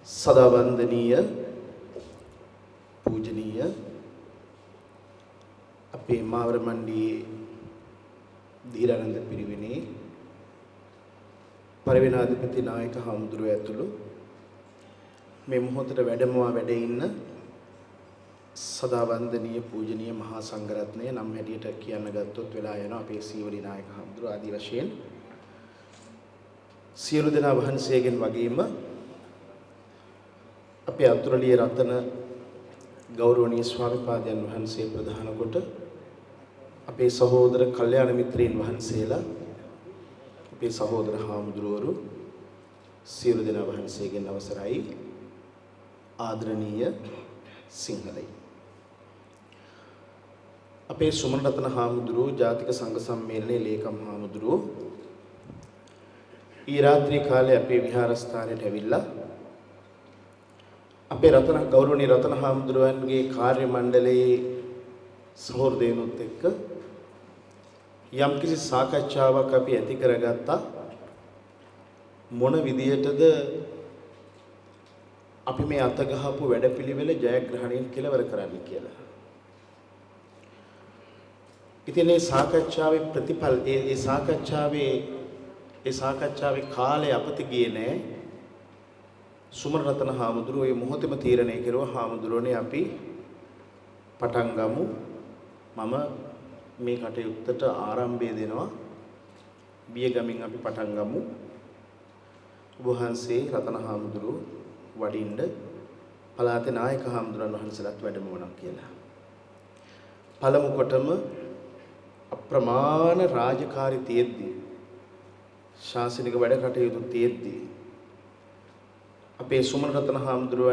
सदा वंदनीय पूजनीय अपे मावर मंडी धीरानंद पिरिविने परिवेनाधिपति नायक हामुදුරුව ඇතුළු මේ මොහොතේ වැඩමවා වැඩ ඉන්න සදා වන්දනීය පූජනීය මහා සංඝරත්නය නම් හැටියට කියන්න ගත්තොත් වෙලා යනවා අපේ සීවලි නායක හඳුරු ආදි වශයෙන් සියලු දෙනා වහන්සේගෙන් වගේම අපේ අතුරුලිය රතන ගෞරවනීය ස්වාමීපාදයන් වහන්සේ ප්‍රධාන කොට අපේ සහෝදර කල්යාණ මිත්‍රයන් වහන්සේලා අපේ සහෝදර හාමුදුරුවරු සියලු දෙනා වහන්සේගෙන් අවසරයි ආදරණීය සිංහලයි අපේ සුමන රතන හාමුදුරුවෝ ජාතික සංඝ සම්මේලනයේ ලේකම් හාමුදුරුවෝ ඊ රාත්‍රී කාලේ අපේ විහාරස්ථානයට ඇවිල්ලා අපේ රතන ගෞරවනීය රතන හාමුදුරුවන්ගේ කාර්ය මණ්ඩලයේ සහෝදරයනුත් එක්ක යම්කිසි සාකච්ඡාවක් අපි ඇති කරගත්තා මොන විදියටද අපි මේ අත ගහපු වැඩපිළිවෙල ජයග්‍රහණයෙන් කෙලවර කරන්න කියලා. ඉතින් මේ සාකච්ඡාවේ ප්‍රතිඵල ඒ සාකච්ඡාවේ කාලය අපත ගියේ නෑ. සුමන රතන හාමුදුරුවෝ මේ මොහොතේම තීරණය කරුවා හාමුදුරුවනේ අපි පටන් ගමු. මම මේ කටයුත්තට ආරම්භය දෙනවා. බියගමින් අපි පටන් ගමු. ඔබ වහන්සේ රතන හාමුදුරුවෝ වඩින්න පළාතේ නායක හාමුදුරන් වහන්සේලාත් වැඩමවනවා කියලා. පළමු කොටම අප්‍රමාණ රාජකාරී තියෙද්දී ශාසනික වැඩ කටයුතු තියෙද්දී අපේ සුමන රතන හාමුදුරුවෝ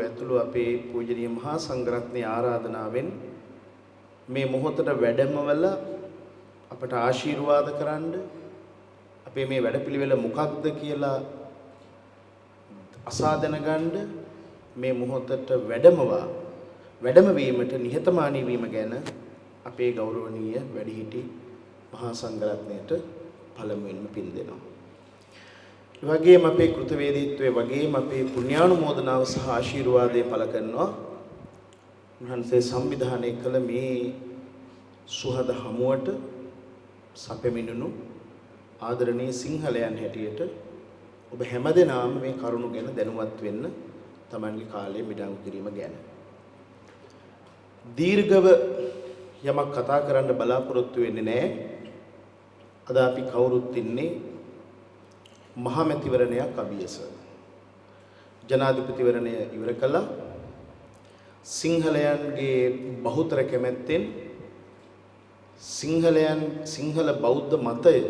ඇතුළු අපේ පූජනීය මහා සංඝරත්නයේ ආරාධනාවෙන් මේ මොහොතට වැඩමවල අපට ආශිර්වාද කරන්න අපේ මේ වැඩපිළිවෙල මොකක්ද කියලා අසා දැනගන්න මේ මොහොතට වැඩම වීමට නිහතමානී වීම ගැන අපේ ගෞරවනීය වැඩිහිටි මහා සංඝරත්නයට පළමුවෙන්ම පින් දෙනවා. ඒ වගේම අපේ කෘතවේදීත්වයේ වගේම අපේ පුණ්‍යානුමෝදනාව සහ ආශිර්වාදය පළ කරනවා. උන්වහන්සේ සංවිධානය කළ මේ සුහද හමුවට සැපෙමිනුණු ආදරණීය සිංහලයන් හැටියට ඔබ හැමදෙනාම මේ කරුණ ගැන දැනුවත් වෙන්න Tamanගේ කාලය මිඩංගු කිරීම ගැන දීර්ඝව යමක් කතා කරන්න බලාපොරොත්තු වෙන්නේ නැහැ. අද අපි කවුරුත් ඉන්නේ මහමැතිවරණයක් අභියස ජනාධිපතිවරණය ඉවර කළා. සිංහලයන්ගේ බහුතර කැමැත්තෙන් සිංහල බෞද්ධ මතය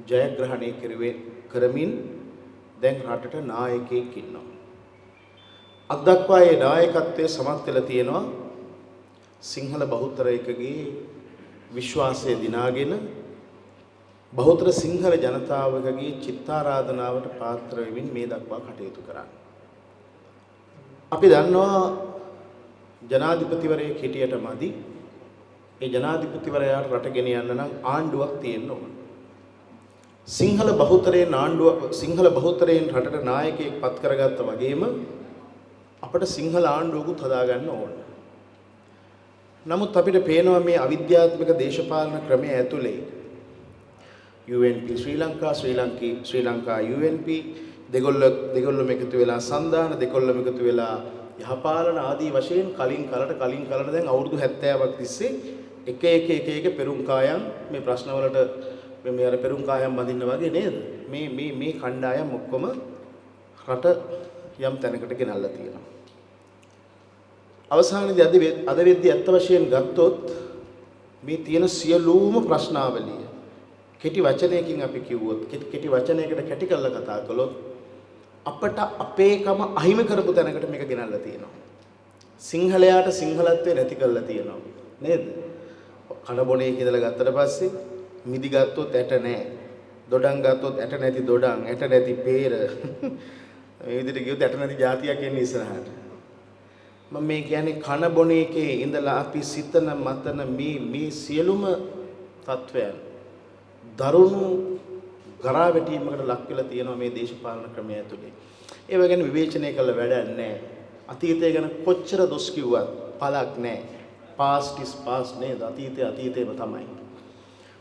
ජයග්‍රහණය කරමින් දැන් රටට නායකයෙක් ඉන්නවා. අද දක්වා ඒ නායකත්වයේ සමත් වෙලා තියෙනවා සිංහල බහුතරයකගේ විශ්වාසය දිනාගෙන බහුතර සිංහල ජනතාවකගේ චිත්තාරාධනාවට පාත්‍ර වෙමින් මේ දක්වා කටයුතු කරන්නේ. අපි දන්නවා ජනාධිපතිවරයෙක් හිටියට මදි. ඒ ජනාධිපතිවරයාට රට ගෙන යන්න නම් ආණ්ඩුවක් තියෙන්න ඕන. සිංහල බහුතරයෙන් රටට නායකයෙක් පත් කරගත්තා වගේම අපිට සිංහල ආණ්ඩුවකුත් හදාගන්න ඕන. නමුත් අපිට පේනවා මේ අවිද්‍යාත්මක දේශපාලන ක්‍රමය ඇතුලේ UNP ශ්‍රී ලංකා UNP දෙගොල්ලම එකතු වෙලා සන්දාන දෙගොල්ලම එකතු වෙලා යහපාලන ආදී වශයෙන් කලින් කලට දැන් අවුරුදු 70ක් තිස්සේ එක පෙරුම් කායම් මේ ප්‍රශ්නවලට මේ අර පෙරුම් කායම් බඳින්න වගේ නේද මේ කණ්ඩායම් ඔක්කොම රට යම් තැනකට ගෙනල්ලා තියෙනවා. අවසානයේදී අද වෙද්දී අත්ත වශයෙන් ගත්තොත් මේ තියෙන සියලුම ප්‍රශ්නාවලිය කෙටි වචනයකින් අපි කිව්වොත් කෙටි වචනයකට කැටි කරලා කතා කළොත් අපට අපේකම අහිමි කරපු තැනකට මේක ගෙනල්ලා තියෙනවා. සිංහලයාට සිංහලත්වය නැති කරලා තියෙනවා නේද? කන බොනේ කියලා ගත්තට පස්සේ මිදි ගත්තොත් ඇට නැහැ. දොඩම් ගත්තොත් ඇට නැති දොඩම්, ඇට නැති peer. මේ විදිහට ගියොත් ඇට නැති જાතියක් එන්නේ ඉස්සරහට. මම මේ කියන්නේ කන බොන එකේ ඉඳලා අපි සිතන මතන මේ සියලුම තත්වයන් දරුණු ගරා වැටීමකට ලක් වෙලා තියෙනවා මේ දේශපාලන ක්‍රමය ඇතුලේ. ඒව ගැන විවේචනය කළ වැඩක් නැහැ. අතීතය ගැන කොච්චර දොස් කිව්වත් පළක් නැහැ. past is past නේද? අතීතය අතීතේම තමයි.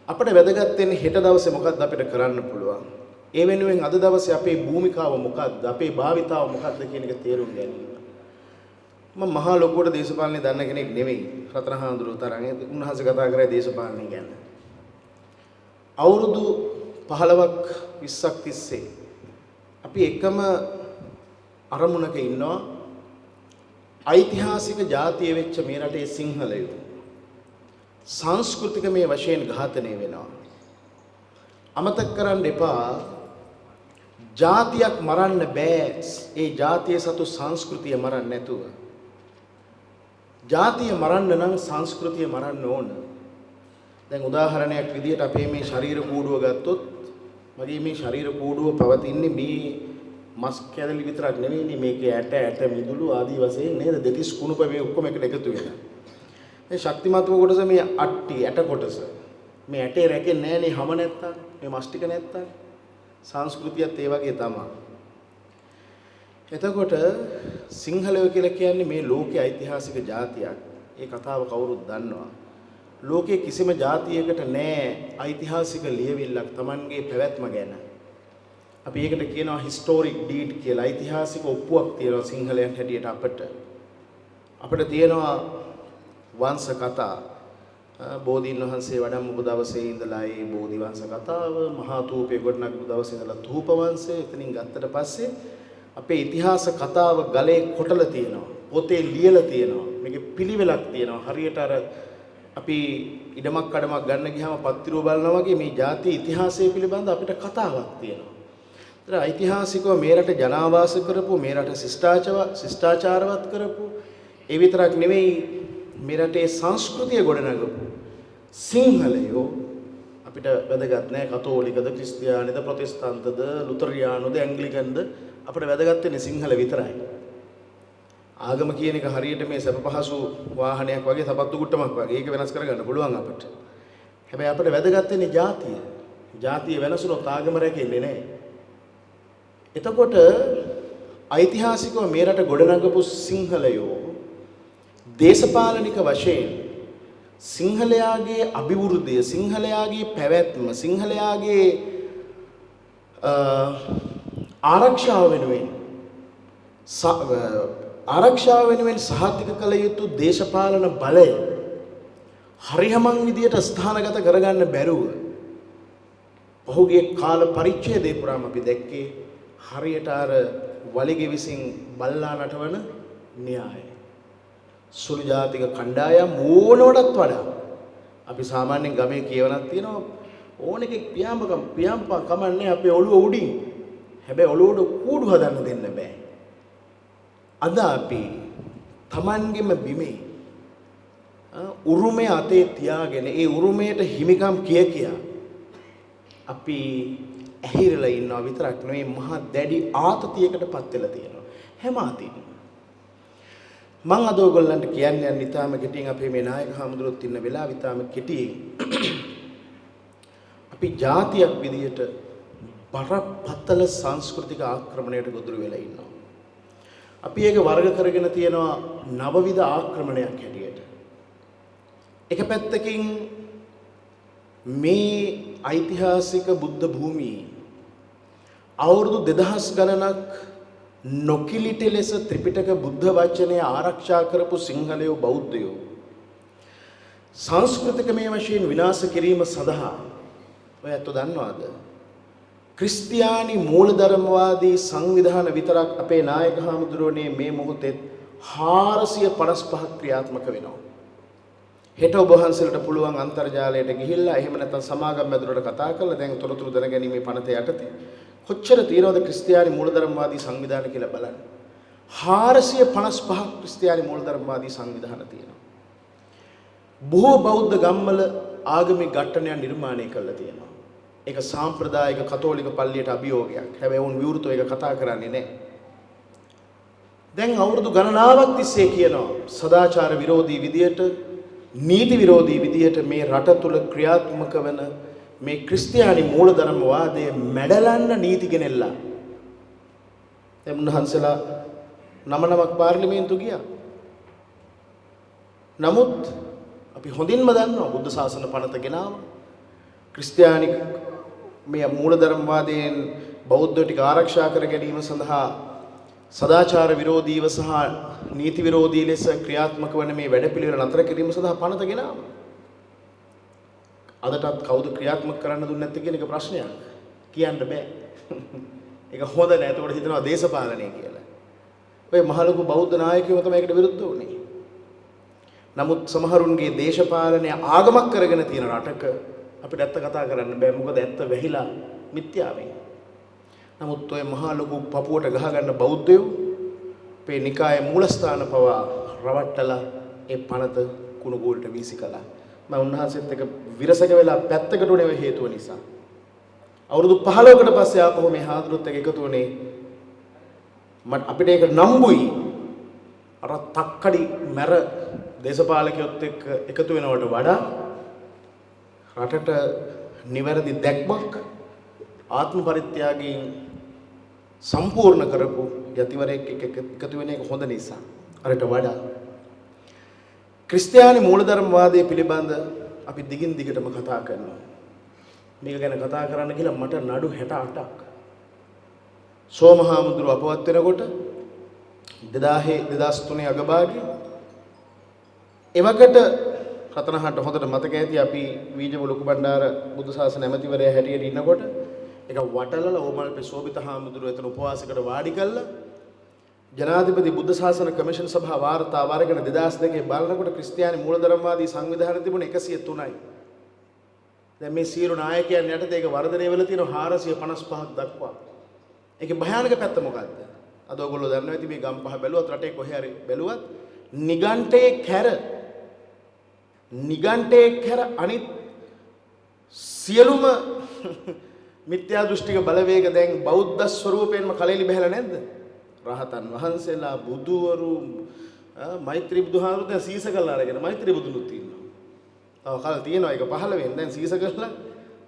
අපිට වැදගත් වෙන්නේ හෙට දවසේ මොකක්ද අපිට කරන්න පුළුවන්. ඒ වෙනුවෙන් අද දවසේ අපේ භූමිකාව මොකක්ද? අපේ භාවිතාව මොකක්ද කියන එක තේරුම් ගැනීම. මම මහා ලොකුවට දේශපාලනේ දන්න කෙනෙක් නෙවෙයි. රතනහාඳුරු තරම් උන්වහන්සේ කතා කරේ දේශපාලනේ ගැන. අවුරුදු 15ක් 20ක් තිස්සේ අපි එකම අරමුණක ඉන්නවා. ඓතිහාසික ජාතිය වෙච්ච මේ රටේ සිංහලයෝ සංස්කෘතික මේ වශයෙන් ඝාතනය වෙනවා. අමතක කරන්න එපා. ජාතියක් මරන්න බෑ. ඒ ජාතිය සතු සංස්කෘතිය මරන්න නැතුව. ජාතිය මරන්න නම් සංස්කෘතිය මරන්න ඕන. දැන් උදාහරණයක් විදිහට අපේ මේ ශරීර කූඩුව ගත්තොත් මගේ මේ ශරීර කූඩුව පවතින්නේ මේ මස් කැදලි විතරක් නෙවෙයිනේ මේකේ ඇට මිදුළු ආදී වශයෙන් නේද දෙතිස් කුණුප මේ ඔක්කොම එකට එකතු වෙනවා. මේ ශක්තිමත්ව කොටස මේ අට්ටි ඇට කොටස. මේ ඇටේ රැකෙන්නේ නැහැ නේ හැම නැත්තම් මේ මස් ටික නැත්තම් සංස්කෘතියත් ඒ වගේ තමයි. එතකොට සිංහලයෝ කියලා කියන්නේ මේ ලෝකයේ ඓතිහාසික ජාතියක්. ඒ කතාව කවුරුත් දන්නවා. ලෝකයේ කිසිම ජාතියකට නැහැ ඓතිහාසික ලියවිල්ලක් Tamanගේ පැවැත්ම ගැන. අපි ඒකට කියනවා historic deed කියලා. ඓතිහාසික ඔප්පුවක් තියෙනවා සිංහලයන් හැටියට අපිට. අපිට තියෙනවා වංශ කතා. බෝධීන් වහන්සේ වඩම්මපු දවසේ ඉඳලා ඒ බෝධි වංශ කතාව, මහා තූපේ ගොඩනගපු දවසේ ඉඳලා තූප වංශය, එතනින් ගත්තට පස්සේ අපේ ඉතිහාස කතාව ගලේ කොටලා තියෙනවා. පොතේ ලියලා තියෙනවා. මේකේ පිළිවෙලක් තියෙනවා. හරියට අර අපි ඉඩමක් කඩමක් ගන්න ගියාම පත්තිරුව බලනවා වගේ මේ ජාතිය ඉතිහාසය පිළිබඳ අපිට කතාවක් තියෙනවා. ඒතර ඓතිහාසිකව මේ රට ජනාවාස කරපු, මේ රට ශිෂ්ටාචාරවත් කරපු, ඒ විතරක් නෙවෙයි මේ රටේ සංස්කෘතිය ගොඩනගපු සිංහලයෝ අපිට වැදගත් නෑ. කතෝලිකද, ක්‍රිස්තියානිද, ප්‍රොටෙස්ටන්තද, ලුතරයානෝද, ඇන්ග්ලිකන්ද අපිට වැදගත් වෙන්නේ සිංහල විතරයි. ආගම කියන එක හරියට මේ සැප පහසු වාහනයක් වගේ සපත්තු කුට්ටමක් වගේ. ඒක වෙනස් කරගන්න පුළුවන් අපිට. හැබැයි අපිට වැදගත් වෙන්නේ ජාතිය. ජාතිය වෙනසුනොත් ආගම රැකෙන්නේ නැහැ. එතකොට ඓතිහාසිකව මේ රට ගොඩනගපු සිංහලයෝ දේශපාලනික වශයෙන් සිංහලයාගේ අභිවෘද්ධිය, සිංහලයාගේ පැවැත්ම, සිංහලයාගේ ආරක්ෂාව වෙනුවෙන් සහතික කළ යුතු දේශපාලන බලය හරියමං විදියට ස්ථානගත කරගන්න බැරුව පහුගිය කාල පරිච්ඡේදය පුරාම අපි දැක්කේ හරියට අර වලිගෙ විසින් බල්ලා නටවන න්‍යාය. සුළු ජාතික කණ්ඩායම් ඕනවටත් වඩා අපි සාමාන්‍යයෙන් ගමේ කියවනක් තියෙනවා ඕනෙකෙක් පියාඹ කමන්නේ අපේ ඔළුව උඩින්. හැබැයි ඔළුවට කූඩු හදන්න දෙන්න බෑ. අද අපි Tamanගෙම බිමේ උරුමය අතේ තියාගෙන ඒ උරුමයට හිමිකම් කිය අපි ඇහිරලා ඉන්නවා විතරක් නෙවෙයි මහා දැඩි ආතතියකටපත් වෙලා තියෙනවා හැම අතින්. මම අද ඔයගොල්ලන්ට කියන්නේ ඊටාම කෙටියෙන් අපේ මේ නායක හමුදුරුවොත් ඉන්න වෙලාව ඊටාම කෙටියෙන් අපි ජාතියක් විදියට බරපතල සංස්කෘතික ආක්‍රමණයට ගොදුරු වෙලා ඉන්නවා. අපි ඒක වර්ග කරගෙන තියෙනවා නවවිධ ආක්‍රමණයක් හැටියට. එක පැත්තකින් මේ ඓතිහාසික බුද්ධ භූමියේ අවුරුදු 2000 ගණනක් නොකිලිට ලෙස ත්‍රිපිටක බුද්ධ වචනය ආරක්ෂා කරපු සිංහලයෝ බෞද්ධයෝ සංස්කෘතික මේ වශයෙන් විනාශ කිරීම සඳහා ඔයත් දන්නවද? ක්‍රිස්තියානි මූලධර්මවාදී සංවිධාන විතරක් අපේ නායක හාමුදුරුවනේ මේ මොහොතේ 455ක් ක්‍රියාත්මක වෙනවා. හෙට ඔබ වහන්සේලට පුළුවන් අන්තර්ජාලයට ගිහිල්ලා එහෙම නැත්නම් සමාගම් ඇතුළට කතා කරලා දැන් තොරතුරු දැනගැනීමේ පනත යටතේ කොච්චර තියෙනවද ක්‍රිස්තියානි මූලධර්මවාදී සංවිධාන කියලා බලන්න. 455ක් ක්‍රිස්තියානි මූලධර්මවාදී සංවිධාන තියෙනවා. බොහෝ බෞද්ධ ගම්වල ආගමික ඝට්ටනයන් නිර්මාණය කරලා තියෙනවා. ඒක සාම්ප්‍රදායික කතෝලික පල්ලියට අභියෝගයක්. හැබැයි වුන් විවෘතව ඒක කතා කරන්නේ නැහැ. දැන් අවුරුදු ගණනාවක් තිස්සේ කියනවා සදාචාර විරෝධී විදියට, නීති විරෝධී විදියට මේ රට තුල ක්‍රියාත්මක වෙන මේ ක්‍රිස්තියානි මූලධර්මවාදයේ මැඩලන්න නීති ගෙනෙල්ලා. එමුන්හන්සලා නමක් පාර්ලිමේන්තු ගියා. නමුත් අපි හොඳින්ම දන්නවා බුද්ධ ශාසන පනත ගෙනාවා. ක්‍රිස්තියානි මේ මූලධර්මවාදයෙන් බෞද්ධ ටික ආරක්ෂා කර ගැනීම සඳහා සදාචාර විරෝධීව සහ නීති විරෝධී ලෙස ක්‍රියාත්මක වන මේ වැඩපිළිවෙල නතර කිරීම සඳහා පනත ගෙනාවා. අදටත් කවුද ක්‍රියාත්මක කරන්න දුන්නේ නැත්තේ කියන එක ප්‍රශ්නයක්. කියන්න බෑ. ඒක හොඳ නෑ. ඒකට හිතනවා දේශපාලනය කියලා. ඔය මහලොකු බෞද්ධ නායකයෝ තමයි ඒකට විරුද්ධ වුණේ. නමුත් සමහරුන්ගේ දේශපාලනය ආගමක් කරගෙන තියෙන රටක අපිට ඇත්ත කතා කරන්න බෑ. මොකද ඇත්ත වැහිලා මිත්‍යාවෙන්. නමුත් ඔය මහලොකු පපුවට ගහ ගන්න බෞද්ධයෝ අපේ නිකායේ මූලස්ථාන පවා රවට්ටලා ඒ පනත කුණු ගෝල්ට වීසි කළා. මම උන්වහන්සේත් එක්ක විරසක වෙලා පැත්තකට උනේ හේතුව නිසා. අවුරුදු 15කට පස්සේ ආපහු මේ හාමුදුරුවොත් එක්ක එකතු වුණේ මට අපිට ඒක නම්බුයි. අර තක්කඩි මැර දේශපාලකයොත් එක්ක එකතු වෙනවට වඩා රටට නිවැරදි දැක්මක් ආත්ම පරිත්‍යාගයෙන් සම්පූර්ණ කරපු යතිවරයෙක් එක්ක එකතු වෙන එක හොඳ නිසා. අරට වඩා ක්‍රිස්තියානි මූලධර්මවාදයේ පිළිබඳ අපි දිගින් දිගටම කතා කරනවා. මේක ගැන කතා කරන්න කියලා මට නඩු 68ක්. සෝමහාමුදුරුව අපවත් වෙනකොට 2003 අගභාගයේ එවකට රතනහට හොඳට මතක ඇති අපි වීජම ලොකු බණ්ඩාර බුදු සාසන ඇමතිවරයා හැටියට ඉන්නකොට ඒක වටලලා ඕමල්පේ සෝබිත හාමුදුරුව එතන උපවාසයකට වාඩි කළා. ජනාධිපති බුද්ධ ශාසන කමිෂන් සභාව වාර්තාව අරගෙන 2002 බලනකොට ක්‍රිස්තියානි මූලධර්මවාදී සංවිධානය තිබුණේ 103යි. දැන් මේ සියලු නායකයන් යටතේ ඒක වර්ධනය වෙලා තියෙනවා 455ක් දක්වා. ඒකේ භයානක පැත්ත මොකද්ද? අද ඔයගොල්ලෝ දන්නවා ඇති මේ ගම්පහ බැලුවත් රටේ කොහේ හරි බැලුවත් නිගණ්ඨේ කැර අනිත් සියලුම මිත්‍යා දෘෂ්ටික බලවේග දැන් බෞද්ධ ස්වරූපයෙන්ම කලෙලි බහැලා නැද්ද? රහතන් වහන්සේලා බුදුවරු මෛත්‍රී බුදුහාමුදුරුවෝ දැන් සීස කළා අරගෙන මෛත්‍රී බුදුනුත් ඉන්නවා. තව කල් තියෙනවා ඒක 15 දැන් සීස කළා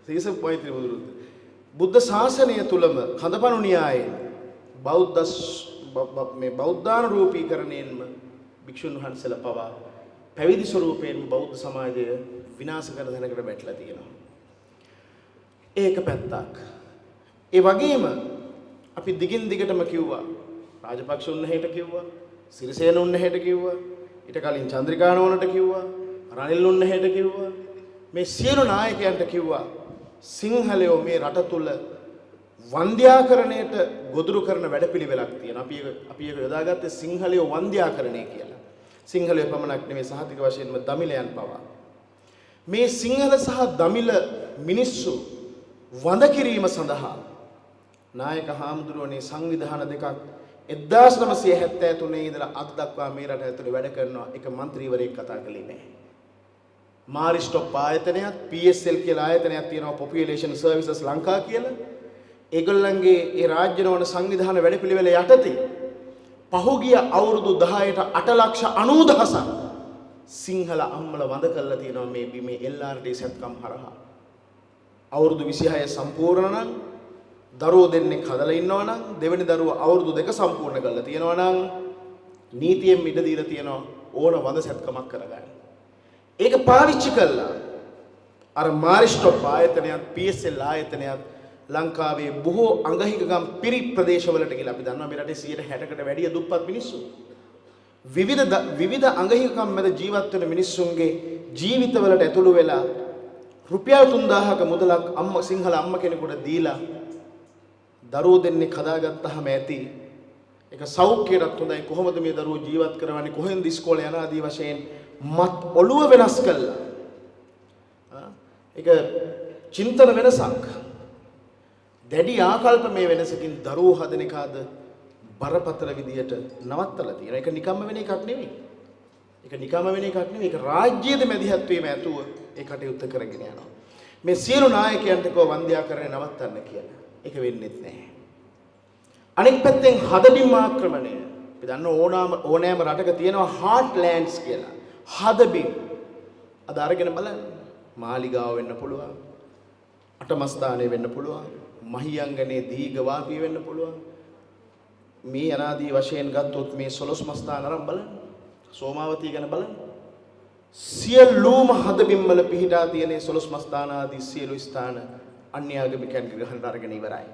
සීස මෛත්‍රී බුදුනුත්. බුද්ධ ශාසනය තුලම කඳපණු න්‍යායයෙන් මේ බෞද්ධානුරූපීකරණයෙන්ම භික්ෂුන් වහන්සේලා පවා පැවිදි ස්වරූපයෙන් බෞද්ධ සමාජය විනාශ කර දැනකට වැටලා තියෙනවා. ඒක පැත්තක්. ඒ වගේම අපි දිගින් දිගටම කිව්වා රාජපක්ෂ උන්නහෙට කිව්වා සිරිසේන උන්නහෙට කිව්වා ඊට කලින් චන්ද්‍රිකානෝනට කිව්වා රනිල් උන්නහෙට කිව්වා මේ සියලු නායකයන්ට කිව්වා සිංහලයෝ මේ රට තුල වන්ද්‍යාකරණයට ගොදුරු කරන වැඩපිළිවෙලක් තියෙනවා. අපි ඒක යොදාගත්තේ සිංහලයෝ වන්ද්‍යාකරණය කියලා. සිංහලයෝ පමණක් නෙමෙයි සහතික වශයෙන්ම දමිලයන් පවා. මේ සිංහල සහ දමිල මිනිස්සු වඳ කිරීම සඳහා නායක හාමුදුරුවනේ සංවිධාන දෙකක් 1973 ඉඳලා අද දක්වා මේ රට ඇතුලේ වැඩ කරනවා. එක മന്ത്രിවරයෙක් කතා කළේ නැහැ. මාරිස්ටොප් ආයතනයත් PSL කියලා ආයතනයක් තියෙනවා Population Services ලංකා කියලා. ඒගොල්ලන්ගේ ඒ රාජ්‍ය නොවන සංවිධාන වැඩපිළිවෙල යටතේ පහුගිය අවුරුදු 10ට 8,90,000ක් සිංහල අම්මල වඳ කරලා තියෙනවා මේ බිමේ LRT සත්කම් හරහා. අවුරුදු 26 සම්පූර්ණ නම් දරුවෝ දෙන්නෙක් හදලා ඉන්නවා නම් දෙවෙනි දරුවා අවුරුදු 2 සම්පූර්ණ කරලා තියෙනවා නම් නීතියෙන් ඉඩ දීලා තියෙනවා ඕන වඳ සත්කමක් කරගන්න. ඒක පාවිච්චි කළා අර මාරිස්ටොප් ආයතනයත් PSL ආයතනයත් ලංකාවේ බොහෝ අංගහිකගම් පිරි ප්‍රදේශවලට ගිහලා අපි දන්නවා මේ රටේ 60%කට වැඩිය දුප්පත් මිනිස්සු විවිධ අංගහිකගම් මැද ජීවත් වෙන මිනිස්සුන්ගේ ජීවිතවලට ඇතුළු වෙලා රුපියල් 3000ක මුදලක් සිංහල අම්ම කෙනෙකුට දීලා දරුවෝ දෙන්නෙක් හදාගත්තාම ඇති ඒක සෞඛ්‍යයට හොඳයි. කොහොමද මේ දරුවෝ ජීවත් කරවන්නේ, කොහෙන්ද ඉස්කෝලේ යන ආදී වශයෙන් මත් ඔළුව වෙනස් කළා. ඒක චින්තන වෙනසක්. දැඩි ආකල්ප මේ වෙනසකින් දරුවෝ හදන එකද බරපතල විදියට නවත්තලා තියෙනවා. ඒක නිකම්ම වෙන එකක් නෙවෙයි. ඒක රාජ්‍යයේ මැදිහත් වීම ඇතුව ඒ කටයුත්ත කරගෙන යනවා. මේ සියලු නායකයන්ට කෝ වන්ද්‍යාකරණය නවත්තන්න කියලා. ඒක වෙන්නේ නැහැ. අනෙක් පැත්තෙන් හදබිම් ආක්‍රමණය. අපි දන්න ඕනෑම රටක තියෙනවා heartlands කියලා. හදබිම්. අද අරගෙන බලන්න. මාලිගාව වෙන්න පුළුවන්. අටම ස්ථානය වෙන්න පුළුවන්. මහියංගනේ දීඝවාපිය වෙන්න පුළුවන්. මේ අනාදී වශයෙන් ගත්තොත් මේ 12ම ස්ථාන අරන් බලන්න. සෝමාවතිය ගැන බලන්න. සියලුම හදබිම්වල පිහිටා තියෙන 12ම ස්ථාන ආදී සියලු ස්ථාන අන්‍යාගමිකයන් ග්‍රහණයට අරගෙන ඉවරයි.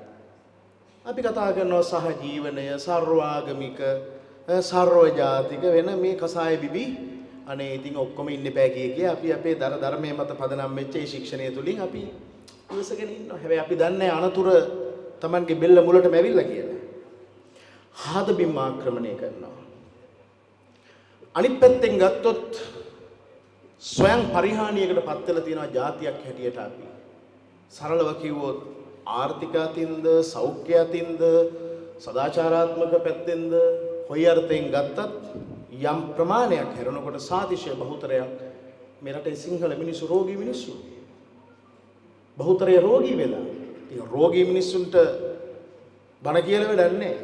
අපි කතා කරනවා සහජීවනය, සර්වාගමික, සර්වජාතික වෙන මේ කසාය බිබි අනේ ඉතින් ඔක්කොම ඉන්න එපා කිය අපි අපේ ධර්මයේ මත පදනම් වෙච්ච ඒ ශික්ෂණය තුලින් අපි ඉවසගෙන ඉන්නවා. හැබැයි අපි දන්නේ අනතුරු Tamange බෙල්ල මුලටම ඇවිල්ලා කියලා. හදබිම් ආක්‍රමණය කරනවා. අනිත් පැත්තෙන් ගත්තොත් ස්වයං පරිහානියකට පත් වෙලා තියෙනවා ජාතියක් හැටියට අපි. සරලව කිව්වොත් ආර්ථික අතින්ද, සෞඛ්‍ය අතින්ද, සදාචාරාත්මක පැත්තෙන්ද කොයි අර්ථයෙන් ගත්තත් යම් ප්‍රමාණයක් හැරෙනකොට සාතිශය බහුතරයක් මේ රටේ සිංහල මිනිස්සු රෝගී මිනිස්සු. බහුතරය රෝගී වෙලා. ඉතින් රෝගී මිනිස්සුන්ට බණ කියලා වැඩක් නැහැ.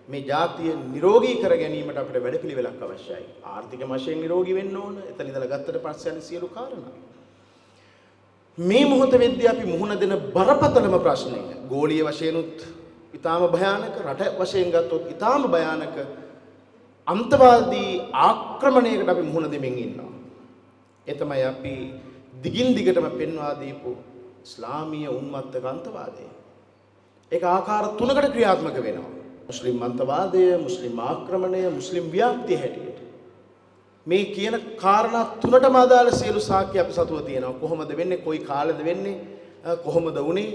මේ ජාතිය නිරෝගී කර ගැනීමට අපිට වැඩපිළිවෙලක් අවශ්‍යයි. ආර්ථික වශයෙන් නිරෝගී වෙන්න ඕන. එතන ඉඳලා ගත්තට පස්සේ යන සියලු කාරණා. මේ මොහොත වෙද්දී අපි මුහුණ දෙන බරපතලම ප්‍රශ්නය ගෝලීය වශයෙන්ුත් ඊටාම භයානක, රට වශයෙන් ගත්තොත් ඊටාම භයානක අන්තවාදී ආක්‍රමණයකට අපි මුහුණ දෙමින් ඉන්නවා. ඒ තමයි අපි දිගින් දිගටම පෙන්වා දීපු ඉස්ලාමීය උන්මත්තක අන්තවාදය. ඒක ආකාර තුනකට ක්‍රියාත්මක වෙනවා. මුස්ලිම් අන්තවාදය, මුස්ලිම් ආක්‍රමණය, මුස්ලිම් ව්‍යාප්තිය හැටියට. මේ කියන කාරණා තුනටම අදාළ සියලු සාක්ෂි අපි සතුව තියෙනවා. කොහොමද වෙන්නේ? කොයි කාලෙද වෙන්නේ? කොහොමද වුනේ?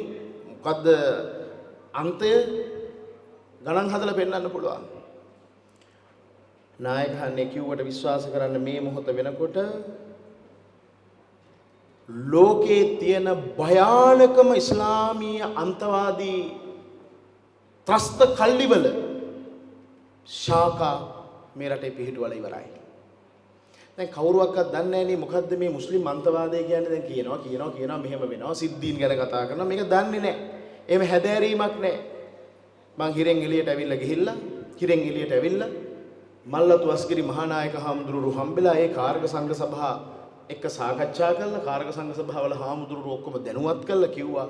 මොකද්ද අන්තය? ගණන් හදලා පෙන්නන්න පුළුවන්. නායකයන් කිව්වට විශ්වාස කරන්න මේ මොහොත වෙනකොට ලෝකේ තියෙන භයානකම ඉස්ලාමීය අන්තවාදී ත්‍රස්ත කල්ලිවල ශාඛා මේ රටේ පිහිටුවලා ඉවරයි. දැන් කවුරුවක්වත් දන්නේ නැහැ නේ මොකද්ද මේ මුස්ලිම් අන්තවාදය කියන්නේ. දැන් කියනවා මෙහෙම වෙනවා, සිද්ධීන් ගැන කතා කරනවා. මේක දන්නේ නැහැ. එහෙම හැදෑරීමක් නැහැ. මං හිරෙන් එළියට ඇවිල්ලා මල්ලතු අස්ගිරි මහානායක හාමුදුරුවෝ හම්බෙලා ඒ කාර්ක සංඝ සභා එක්ක සාකච්ඡා කළා. කාර්ක සංඝ සභාවල හාමුදුරුවෝ ඔක්කොම දැනුවත් කළා. කිව්වා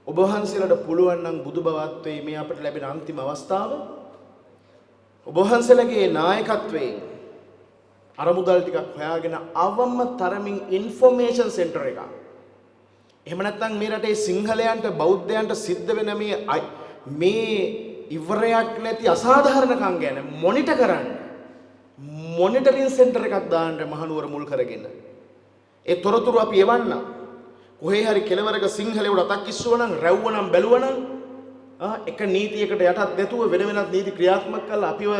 ඔබ වහන්සේලාට පුළුවන් නම් බුදු බවත් වෙයි මේ අපිට ලැබෙන අන්තිම අවස්ථාව. ඔබ වහන්සේලාගේ නායකත්වයෙන් අරමුදල් ටිකක් හොයාගෙන අවම තරමින් ඉන්ෆෝමේෂන් සෙන්ටර් එකක්. එහෙම නැත්නම් මේ රටේ සිංහලයන්ට බෞද්ධයන්ට සිද්ධ වෙන මේ ඉවරයක් නැති අසාධාරණකම් ගැන මොනිටර් කරන්න මොනිටරින් සෙන්ටර් එකක් දාන්න මහනුවර මුල් කරගෙන ඒ තොරතුරු අපි එවන්න. කොහේ හරි කෙලවරක සිංහලයට අතක් ඉස්සුවනම් රැව්වනම් බැලුවනම් එක නීතියකට යටත් නැතුව වෙන වෙනත් නීති ක්‍රියාත්මක කරලා අපිව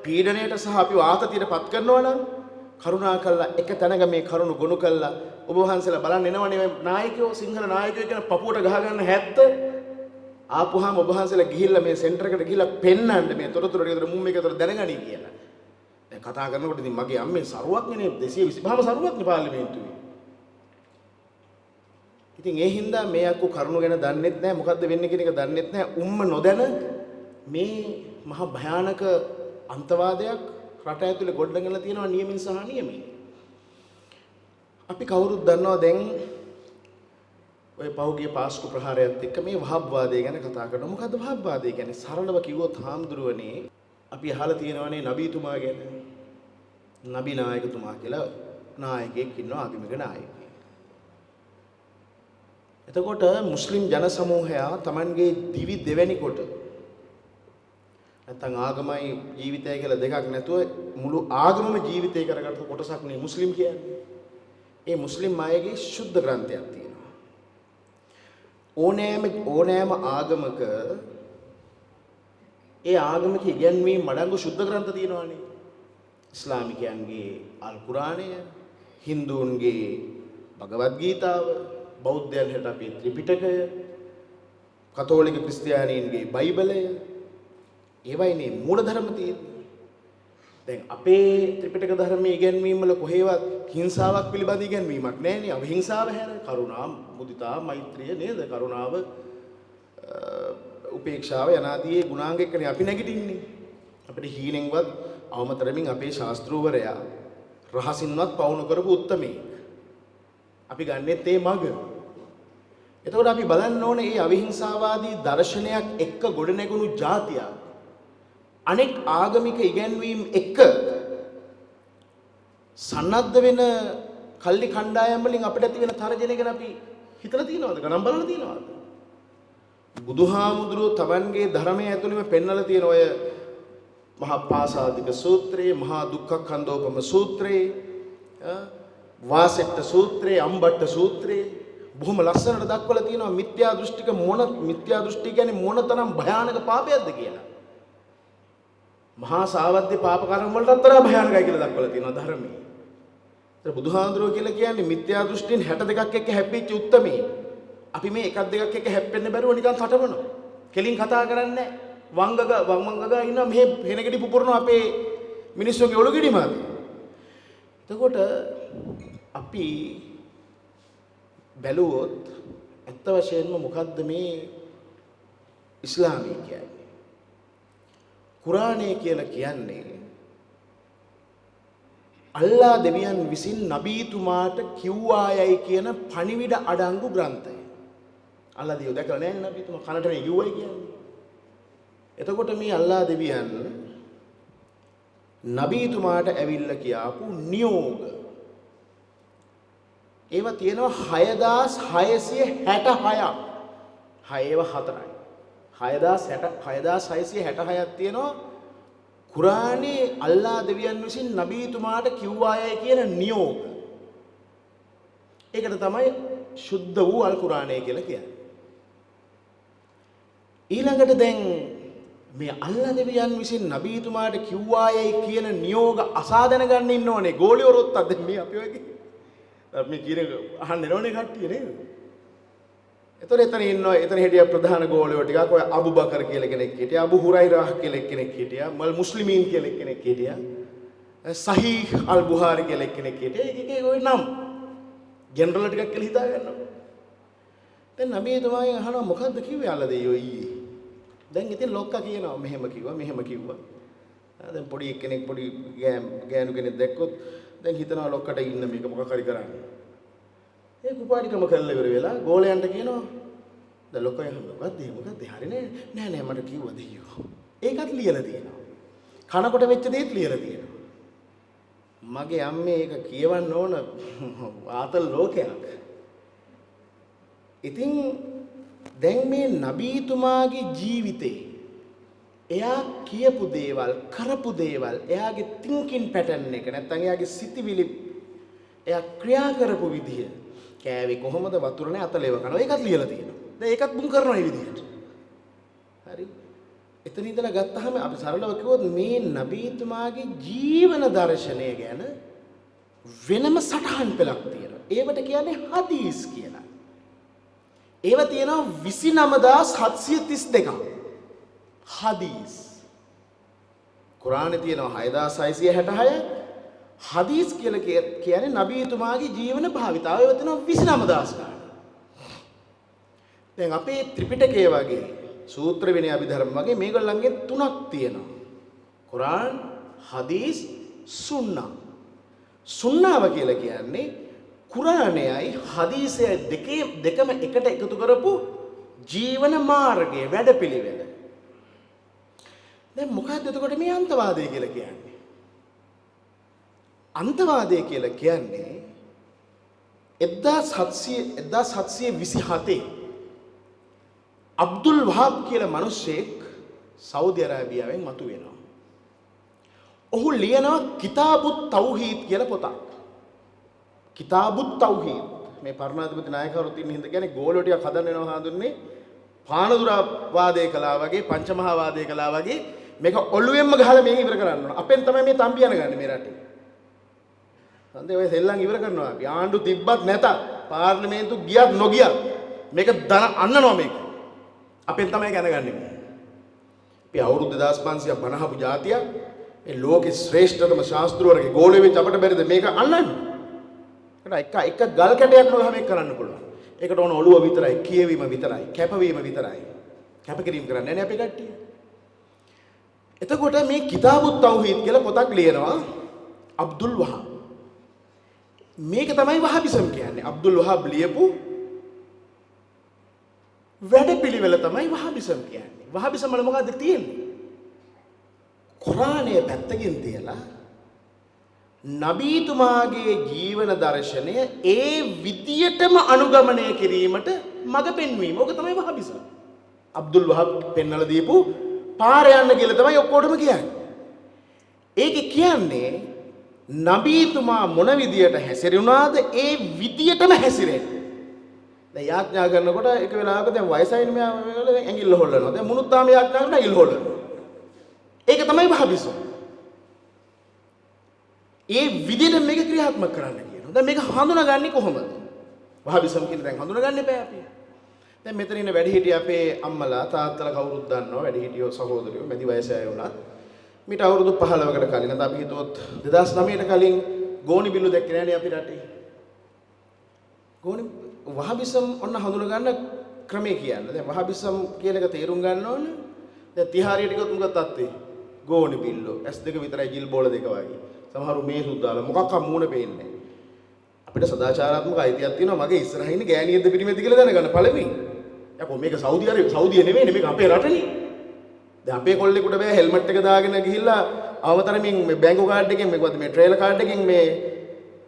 පීඩණයට සහ අපිව ආතතියට පත් කරනවා නම් කරුණාකරලා එක තැනක මේ කරුණු ගොනු කළා ඔබ වහන්සේලා බලන්න එනවනේ නායකයෝ සිංහල නායකයෝ කියන පපුවට ගහගන්න 70 ආපුහම ඔබ වහන්සේලා ගිහිල්ලා මේ සෙන්ටර් එකට ගිහිල්ලා පෙන්නන්න මේ තොරතුරු ටික මුම් එකතර දැනගනි කියලා. දැන් කතා කරනකොට ඉතින් මගේ අම්මේ සරුවක්නේ 225ම සරුවක්නේ පාර්ලිමේන්තුවේ. ඉතින් ඒ හින්දා මේ අක්කු කරුණු ගැන දන්නෙත් නැහැ මොකද්ද වෙන්නේ කියන එක දන්නෙත් නැහැ. නොදැන මේ මහ භයානක අන්තවාදයක් රට ඇතුලේ ගොඩනගලා තියෙනවා නියමින් සහ නියමින්. අපි කවුරුත් දන්නවා දැන් ඔය පහුගිය පාස්කු ප්‍රහාරයත් එක්ක මේ වහබ්වාදය ගැන කතා කරනවා. මොකද්ද වහබ්වාදය කියන්නේ? සරලව කිව්වොත් හාමුදුරුවනේ අපි අහලා තියෙනවානේ නබීතුමා ගැන. නබි නායකතුමා කියලා නායකයෙක් ඉන්නවා ආගමික නායකයෙක්. එතකොට මුස්ලිම් ජන සමූහයා Tamanගේ දිවි දෙවැනි කොට නැත්නම් ආගමයි ජීවිතය කියලා දෙකක් නැතුව මුළු ආගමම ජීවිතය කරගත්ත කොටසක් නේ මුස්ලිම් කියන්නේ. ඒ මුස්ලිම් අයගේ ශුද්ධ ග්‍රන්ථයක් තියෙනවා. ඕනෑම ආගමක ඒ ආගමක ඉගැන්වීම් මඩංගු ශුද්ධ ග්‍රන්ථ තියෙනවානේ. ඉස්ලාමිකයන්ගේ අල් කුරානය, හින්දුන්ගේ භගවත් ගීතාව, බෞද්ධයන්ට අපේ ත්‍රිපිටකය, කතෝලික ක්‍රිස්තියානීන්ගේ බයිබලය, ඒවයිනේ මූලධර්ම තියෙන්නේ. දැන් අපේ ත්‍රිපිටක ධර්මයේ ඉගැන්වීම් වල කොහේවත් හිංසාවක් පිළිබඳ ඉගැන්වීමක් නැහැනේ. අවිහිංසාව හැර කරුණා, මුදිතා, මෛත්‍රිය නේද? කරුණාව, උපේක්ෂාව යනාදී ගුණාංග එක්කනේ අපි නැගිටින්නේ. අපිට හීනෙන්වත් අවමතරමින් අපේ ශාස්ත්‍රූවරයා රහසින්වත් පවුණු කරපු උත්තමේ. අපි ගන්නෙත් ඒ මග. එතකොට අපි බලන්න ඕනේ මේ අවිහිංසාවාදී දර්ශනයක් එක්ක ගොඩනැගුණු ජාතියක් අනෙක් ආගමික ඉගැන්වීම් එක්ක සන්නද්ධ වෙන කල්ලි කණ්ඩායම් වලින් අපිට ඇති වෙන තරජනය ගැන අපි හිතලා තියෙනවද? ගණන් බලලා තියෙනවද? බුදුහාමුදුරුවෝ තමන්ගේ ධර්මයේ ඇතුළෙම පෙන්වලා තියෙන ඔය මහා පාසාදික සූත්‍රයේ, මහා දුක්ඛඛන්දෝපම සූත්‍රයේ, වාසෙට්ට සූත්‍රයේ, අම්බට්ට සූත්‍රයේ බොහොම ලස්සනට දක්වලා තියෙනවා මිත්‍යා දෘෂ්ටි කියන්නේ මොනතරම් භයානක පාපයක්ද කියලා. මහා සාවද්‍ය පාප කර්ම වලටත් වඩා භයානකයි කියලා දක්වලා තියෙනවා ධර්මයේ. ඒතර බුදුහාඳුරෝ කියලා කියන්නේ මිත්‍යා දෘෂ්ටින් 62ක් එක්ක හැප්පිච්ච උත්තමී. අපි මේ එකක් දෙකක් එක්ක හැප්පෙන්න බැරුව නිකන් තටමනවා. කෙලින් කතා කරන්නේ වංගගා ඉන්නවා මෙහෙ හෙනගෙඩි පුපුරනවා අපේ මිනිස්සුන්ගේ ඔලුගෙඩි මාද. එතකොට අපි බැලුවොත් ඇත්ත වශයෙන්ම මොකද්ද මේ ඉස්ලාමය කියන්නේ? කුරාණය කියලා කියන්නේ අල්ලා දෙවියන් විසින් නබීතුමාට කිව්වායයි කියන පණිවිඩ අඩංගු ග්‍රන්ථය. අල්ලා දියෝ දැකලා නැහැ නබීතුමා කනට මේ කිව්වයි කියන්නේ. එතකොට මේ අල්ලා දෙවියන් නබීතුමාට ඇවිල්ලා කියාපු නියෝග ඒවා තියෙනවා 6666ක්. 4යි. 6666ක් තියෙනවා කුරානයේ අල්ලා දෙවියන් විසින් නබීතුමාට කිව්වායයි කියන නියෝග. ඒකට තමයි සුද්ධ වූ අල් කුරානය කියලා කියන්නේ. ඊළඟට දැන් මේ අල්ලා දෙවියන් විසින් නබීතුමාට කිව්වායයි කියන නියෝග අසා දැනගන්න ඉන්න ඕනේ. ගෝලියොරොත් අද මේ අපි වගේ මේ කියන අහන්න එනවනේ කට්ටිය නේද? එතන ඉන්නවා එතන හිටිය ප්‍රධාන ගෝලියෝ ටිකක් ඔය අබු බකර් කියලා කෙනෙක් හිටියා, අබු හුරයිරා කියලා කෙනෙක් හිටියා, මල් මුස්ලිමීන් කියලා කෙනෙක් හිටියා, සහීහ් අල් බුහාරි කියලා කෙනෙක් හිටියා. ඒකේ ඔය නම් ජෙනරල් ටිකක් කියලා හිතා ගන්නවා. දැන් නබීතුමාගෙන් අහනවා මොකද්ද කිව්වේ අල්ලා දෙවියෝ ඊයේ? දැන් ඉතින් ලොක්කා කියනවා මෙහෙම කිව්වා. දැන් පොඩි කෙනෙක් පොඩි ගෑනු කෙනෙක් දැක්කොත් දැන් හිතනවා ලොක්කට ඉන්න මේක මොකක් හරි කරන්නේ. ඒ කුපාඩිකම කරලා ඉවර වෙලා ගෝලයන්ට කියනවා දැන් ලොක්කා මොකද්ද හරිනේ නෑ මට කිව්වා දෙයියෝ. ඒකත් ලියලා තියෙනවා. කනකොට වෙච්ච දේත් ලියලා තියෙනවා. මගේ අම්මේ ඒක කියවන්න ඕන ආතල් ලෝකයක්. ඉතින් දැන් මේ නබීතුමාගේ ජීවිතේ එයා කියපු දේවල් කරපු දේවල් එයාගේ thinking pattern එක නැත්නම් එයාගේ සිතිවිලි එයා ක්‍රියා කරපු විදිය කෑවේ කොහොමද වතුරනේ අතලෙව කරනවා ඒකත් ලියලා තියෙනවා. දැන් ඒකත් බුම් කරනවා මේ විදියට. හරි. එතන ඉඳලා ගත්තාම අපි සරලව කිව්වොත් මේ නබීතුමාගේ ජීවන දර්ශනය ගැන වෙනම සටහන් පෙළක් තියෙනවා. ඒවට කියන්නේ හදීස් කියලා. ඒව තියෙනවා 29732ක්. හදීස්. කුරානේ තියෙනවා 6666. හදීස් කියලා කියන්නේ නබීතුමාගේ ජීවන භාවිතාව. ඒව තියෙනවා 29000 ගන්න. දැන් අපේ ත්‍රිපිටකය වගේ සූත්‍ර විනය අභිධර්ම වගේ මේගොල්ලන්ගේ තුනක් තියෙනවා. කුරාන්, හදීස්, සුන්නා. සුන්නාව කියලා කියන්නේ කුරානයයි හදීසයයි දෙකම එකට එකතු කරපු ජීවන මාර්ගය වැඩපිළිවෙල. දැන් මොකක්ද එතකොට මේ අන්තවාදය කියලා කියන්නේ? අන්තවාදය කියලා කියන්නේ 1727 අබ්දුල් වහාබ් කියලා මිනිහෙක් සෞදි අරාබියාවෙන් මතුවෙනවා. ඔහු ලියනවා කිතාබුත් තෞහීද් කියලා පොතක්. කිතාබුත් තෞහීද් මේ පරමාධිපති නායකවරුත් ඉන්න හින්දා කියන්නේ ගෝලෝ ටිකක් හදන්න වෙනවා හඳුන්නේ පානදුරා වාදේ කළා වගේ පංචමහා වාදේ කළා වගේ මේක ඔළුවෙන්ම ගහලා මේක ඉවර කරන්න ඕන. අපෙන් තමයි මේ තම්බියන ගන්න මේ රටේ. හන්දේ ඔය සෙල්ලම් ඉවර කරනවා අපි. ආණ්ඩු තිබ්බත් නැතත් පාර්ලිමේන්තු ගියත් නොගියත් මේක අන්නනවා මේක. අපෙන් තමයි ගණගන්නේ මේ. අපි අවුරුදු 2500ක් බනහපු જાතියක් මේ ලෝකේ ශ්‍රේෂ්ඨතම ශාස්ත්‍රවරගේ ගෝලෙ වෙච්ච අපිට බැරිද මේක අන්නන්න? එක ගල් කැටයක් නොගහ මේක කරන්න පුළුවන්. ඒකට ඕන ඔළුව විතරයි, කියවීම විතරයි, කැපවීම විතරයි. කැපකිරීම කරන්නේ නැහැ අපේ කට්ටිය. එතකොට මේ කිතාබුත් තෞහීද් කියලා පොතක් ලියනවා අබ්දුල් වහාබ්. මේක තමයි වහාබිසම් කියන්නේ. අබ්දුල් වහාබ් ලියපු වැඩපිළිවෙල තමයි වහාබිසම් කියන්නේ. වහාබිසම් වල මොකද්ද තියෙන්නේ? කුරානයේ පැත්තකින් තියලා නබීතුමාගේ ජීවන දර්ශනය ඒ විදියටම අනුගමනය කිරීමට මඟ පෙන්වීම. ඕක තමයි වහාබිසම්. අබ්දුල් වහබ් පෙන්වලා දීපු පාර යන්න කියලා තමයි ඔක්කොටම කියන්නේ. ඒක කියන්නේ නබීතුමා මොන විදියට හැසිරුණාද ඒ විදියටම හැසිරෙන්න. දැන් යාඥා කරනකොට එක වෙලාවක දැන් වයසයිනේ මෙයා ඇඟිල්ල හොල්ලනවා. දැන් මුනුත් තාම යාඥා කරන ඇඟිල්ල හොල්ලනවා. ඒක තමයි වහාබිසම්. ඒ විදියට මේක ක්‍රියාත්මක කරන්න කියනවා. දැන් මේක හඳුනාගන්නේ කොහොමද? වහාබිසම් කියන දැන් හඳුනාගන්න බෑ අපි. දැන් මෙතන ඉන්න වැඩිහිටිය අපේ අම්මලා තාත්තලා කවුරුත් දන්නවා වැඩිහිටියෝ සහෝදරයෝ මැදි වයසේ අය වුණත් මීට අවුරුදු 15කට කලින් අද අපි හිතුවොත් 2009ට කලින් ගෝනි බිල්ල දැක්කේ නෑනේ අපි රටේ. ගෝනි වහාබිසම් ඔන්න හඳුනාගන්න ක්‍රමයේ කියන්නේ. දැන් වහාබිසම් කියන එක තේරුම් ගන්න ඕන. දැන් තිහාරියට ගියොත් මොකක්ද තත්ත්වේ? ගෝනි බිල්ල S2 විතරයි ජිල් බෝල දෙක වගේ. සමහරු මේ සුද්දාලා මොකක්ද මූණ පේන්නේ. අපිට සදාචාරාත්මක අයිතියක් තියෙනවා මගේ ඉස්සරහින් ඉන්නේ ගෑණියෙක්ද පිරිමියෙක්ද කියලා දැනගන්න පළවෙනි. යකෝ මේක සෞදිය නෙමෙයි මේක අපේ රටනේ. දැන් අපේ කොල්ලෙකුට බෑ හෙල්මට් එක දාගෙන ගිහිල්ලා අවතරමින් මේ බැංකු කාඩ් එකෙන් මේකවත් මේ ට්‍රේලර් කාඩ් එකෙන් මේ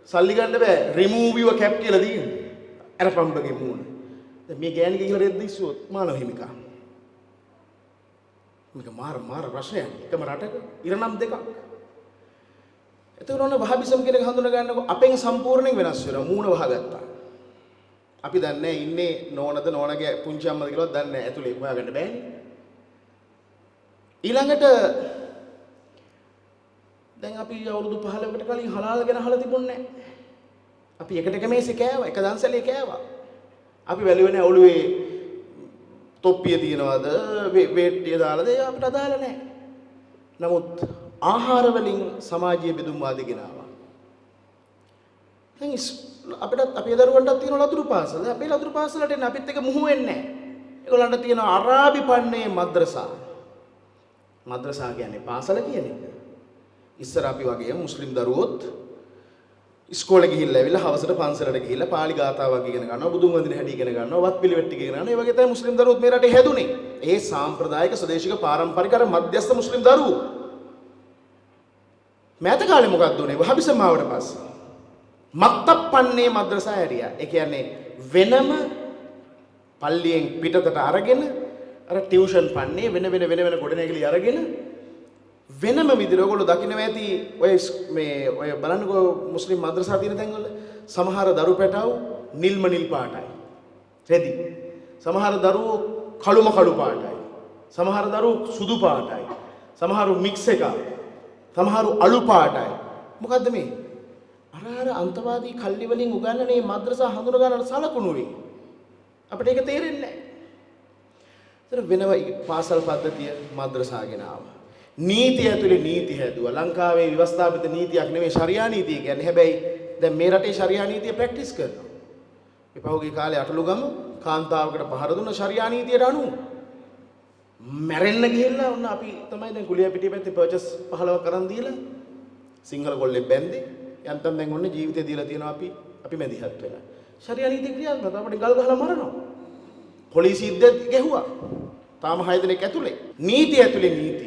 සල්ලි ගන්න බෑ රිමූව් යුවර් කැප් කියලා තියෙනවා. අර පම්බගේ මූණ. දැන් මේ ගෑණික ගිහලා රෙද්ද ඉස්සුවොත් මානව හිමිකම්. මේක මාර ප්‍රශ්නයක්. එකම රටක ඉරණම් දෙකක්. එතකොට ඔන්න වහාබිසම් කියන එක හඳුනා ගන්නකො අපෙන් සම්පූර්ණයෙන් වෙනස් වෙනවා. මූණ වහගත්තා. අපි දන්නේ ඉන්නේ නෝනද නෝනගේ පුංචි අම්මද කියලාවත් දන්නේ නැහැ. ඇතුලේ හොයාගන්න බෑනේ. ඊළඟට දැන් අපි අවුරුදු 15කට කලින් හලාල් ගැන අහලා තිබුණේ නැහැ. අපි එකට එක මේසෙ කෑවා, එක දන්සලේ කෑවා. අපි වැළුවනේ ඔළුවේ තොප්පිය තියනවාද, වේට්ටිය දාලාද ඒ අපිට අදාළ නැහැ. නමුත් ආහාර වලින් සමාජීය බෙදුම්වාදී ගෙනාවා. දැන් අපිට අපේ දරුවන්ටත් තියෙන ලතුරු පාසල. අපේ ලතුරු පාසලට එන්නේ අපිත් එක මුහු වෙන්නේ නැහැ. ඒගොල්ලන්ට තියෙන අරාබි පන්නේ මද්රසා. මද්‍රසා කියන්නේ පාසල කියන එක. ඉස්සර අපි වගේ මුස්ලිම් දරුවොත් ඉස්කෝලේ ගිහිල්ලා ඇවිල්ලා හවසට පන්සලට ගිහිල්ලා පාලි ගාථාවක් ඉගෙන ගන්නවා, බුදුන් වඳින හැටි ඉගෙන ගන්නවා, වත් පිළිවෙත් ඉගෙන ගන්නවා. ඒ වගේ තමයි මුස්ලිම් දරුවොත් මේ රටේ හැදුනේ. ඒ සාම්ප්‍රදායික ස්වදේශික පාරම්පරික අර මධ්‍යස්ථ මුස්ලිම් දරුවෝ. මෑත කාලේ මොකක්ද උනේ? වහාබිසම් ආවට පස්සේ මක්තබ් පන්නේ මද්‍රසා ඇරියා. ඒ කියන්නේ වෙනම පල්ලියෙන් පිටතට අරගෙන අර ටියුෂන් පන්නේ වෙන ගොඩනැගිලි අරගෙන වෙනම විදිහට ඔයගොල්ලෝ දකින්න ඇති ඔය බලන්නකෝ මුස්ලිම් මද්‍රසා තියෙන තැන්වල සමහර දරු පැටවු නිල් පාටයි. රෙදි. සමහර දරුවෝ කළු පාටයි. සමහර දරුවෝ සුදු පාටයි. සමහරු මික්ස් එකක්. සමහරු අලු පාටයි. මොකද්ද මේ? අර අන්තවාදී කල්ලි වලින් උගන්වන්නේ මද්‍රසා හඳුන ගන්න සලකුණු වේ. අපිට ඒක තේරෙන්නේ නැහැ. වෙනව පාසල් පද්ධතිය මද්‍රසාගෙන ආවා. නීති ඇතුලේ නීති හැදුවා. ලංකාවේ ව්‍යවස්ථාපිත නීතියක් නෙමෙයි ශරියා නීතිය කියන්නේ. හැබැයි දැන් මේ රටේ ශරියා නීතිය ප්‍රැක්ටිස් කරනවා. මේ පහුගිය කාලේ අටලුගම කාන්තාවකට පහර දුන්න ශරියා නීතියට අනුව මැරෙන්න ගිහිල්ලා ඔන්න අපි තමයි දැන් කුලියා පිටිය පැත්තේ පර්චස් 15ක් කරන් දීලා සිංහල කොල්ලෙක් බැන්දේ. යන්තම් දැන් ඔන්න ජීවිතේ දීලා තියෙනවා අපි මැදිහත් වෙලා. ශරියා නීතිය ක්‍රියාත්මක අපිට ගල් ගහලා මරනවා. පොලිසියෙත් ගැහුවා. තාම 6 දිනක් ඇතුලේ. නීති ඇතුලේ නීති.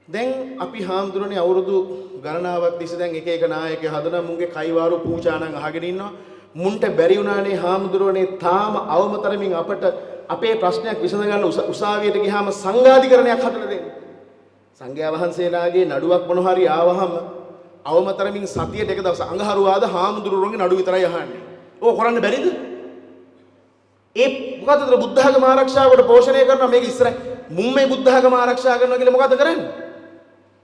දැන් අපි හාමුදුරනේ අවුරුදු ගණනාවක් තිස්සේ දැන් එක නායකයෝ හදන මුන්ගේ කයිවාරු පූජානම් අහගෙන ඉන්නවා. මුන්ට බැරි වුණානේ හාමුදුරනේ තාම අවමතරමින් අපට අපේ ප්‍රශ්නයක් විසඳ ගන්න උසාවියට ගියාම සංඝාධිකරණයක් හදලා දෙන්න. සංඝයා වහන්සේලාගේ නඩුවක් මොන හරි ආවහම අවමතරමින් සතියට එක දවස් අඟහරුවාද හාමුදුරුවන්ගේ නඩුව විතරයි අහන්නේ. ඕක කරන්න බැරිද? ඒ මොකද්ද බුද්ධ ආගම ආරක්ෂාවට පෝෂණය කරනවා මේක ඉස්සරහ මුන් මේ බුද්ධ ආගම ආරක්ෂා කරනවා කියලා මොකද්ද කරන්නේ?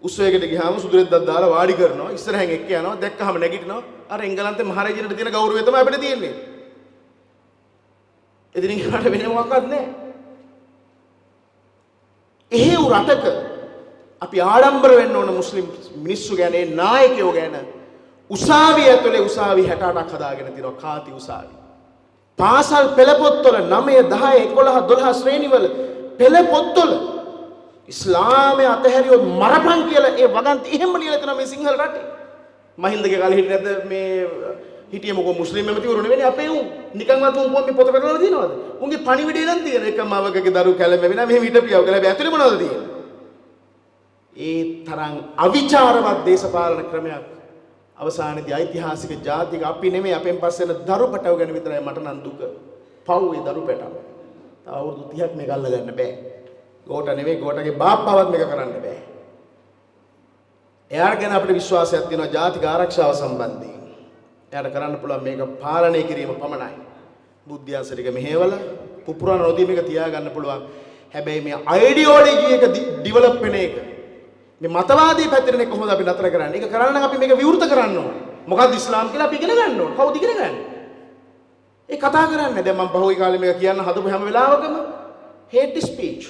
උත්සවයකට ගියාම සුදුරෙද්දක් දාලා වාඩි කරනවා ඉස්සරහෙන් එක්ක යනවා දැක්කහම නැගිටිනවා අර එංගලන්තේ මහරජාණන්ට තියෙන ගෞරවය තමයි අපිට තියෙන්නේ. එදිනින් කාට වෙන මොකක්වත් නැහැ. එහෙව් රටක අපි ආඩම්බර වෙන්න ඕන මුස්ලිම් මිනිස්සු ගැන ඒ නායකයෝ ගැන උසාවිය ඇතුලේ උසාවි 68ක් හදාගෙන තියෙනවා කාති උසාවි. පාසල් පෙළ පොත්වල 9 10 11 12 ශ්‍රේණිවල පෙළ පොත්වල ඉස්ලාමයේ අතහැරියොත් මරපන් කියලා ඒ වගන්ති එහෙම ලියලා තියෙනවා මේ සිංහල රටේ. මහින්දගේ කාලේ හිටියේ නැද්ද මේ හිටියේ මොකෝ මුස්ලිම් ඇමතිවරු නෙවෙයි අපේ උන් නිකන්වත් උන් මේ පොත පෙරලා දිනවද? උන්ගේ පණිවිඩය නම් තියෙන එක මවකගේ දරු කැලෙමෙවිනා මෙහෙම හිටපියව කියලා හැබැයි ඇතුලේ මොනවද තියෙන්නේ? ඒ තරම් අවිචාරවත් දේශපාලන ක්‍රමයක් අවසානයේදී ඓතිහාසික ජාතික අපි නෙමෙයි අපෙන් පස්සෙන දරු පැටව ගැන විතරයි මට නම් දුක. පව් ඒ දරු පැටව. තව අවුරුදු 30ක් මේක අල්ල ගන්න බෑ. ගෝඨ නෙමෙයි ගෝඨගේ බාප්පාවත් මේක කරන්න බෑ. එයාට ගැන අපිට විශ්වාසයක් තියෙනවා ජාතික ආරක්ෂාව සම්බන්ධයෙන්. එයාට කරන්න පුළුවන් මේක පාලනය කිරීම පමණයි. බුද්ධියන්ස ටික මෙහෙवला පුපුරන නොදී මේක තියාගන්න පුළුවන්. හැබැයි මේ අයිඩියොලොජි එක ඩිවලොප් වෙන එක මේ මතවාදී පැතිරෙන එක කොහොමද අපි නතර කරන්නේ? ඒක කරන්න නම් අපි මේක විවෘත කරන්න ඕනේ. මොකක්ද ඉස්ලාම් කියලා අපි ඉගෙන ගන්න ඕනේ. කවුද ඉගෙන ගන්නේ? ඒ කතා කරන්නේ. දැන් මම පහුගිය කාලේ මේක කියන්න හදපු හැම වෙලාවකම hate speech.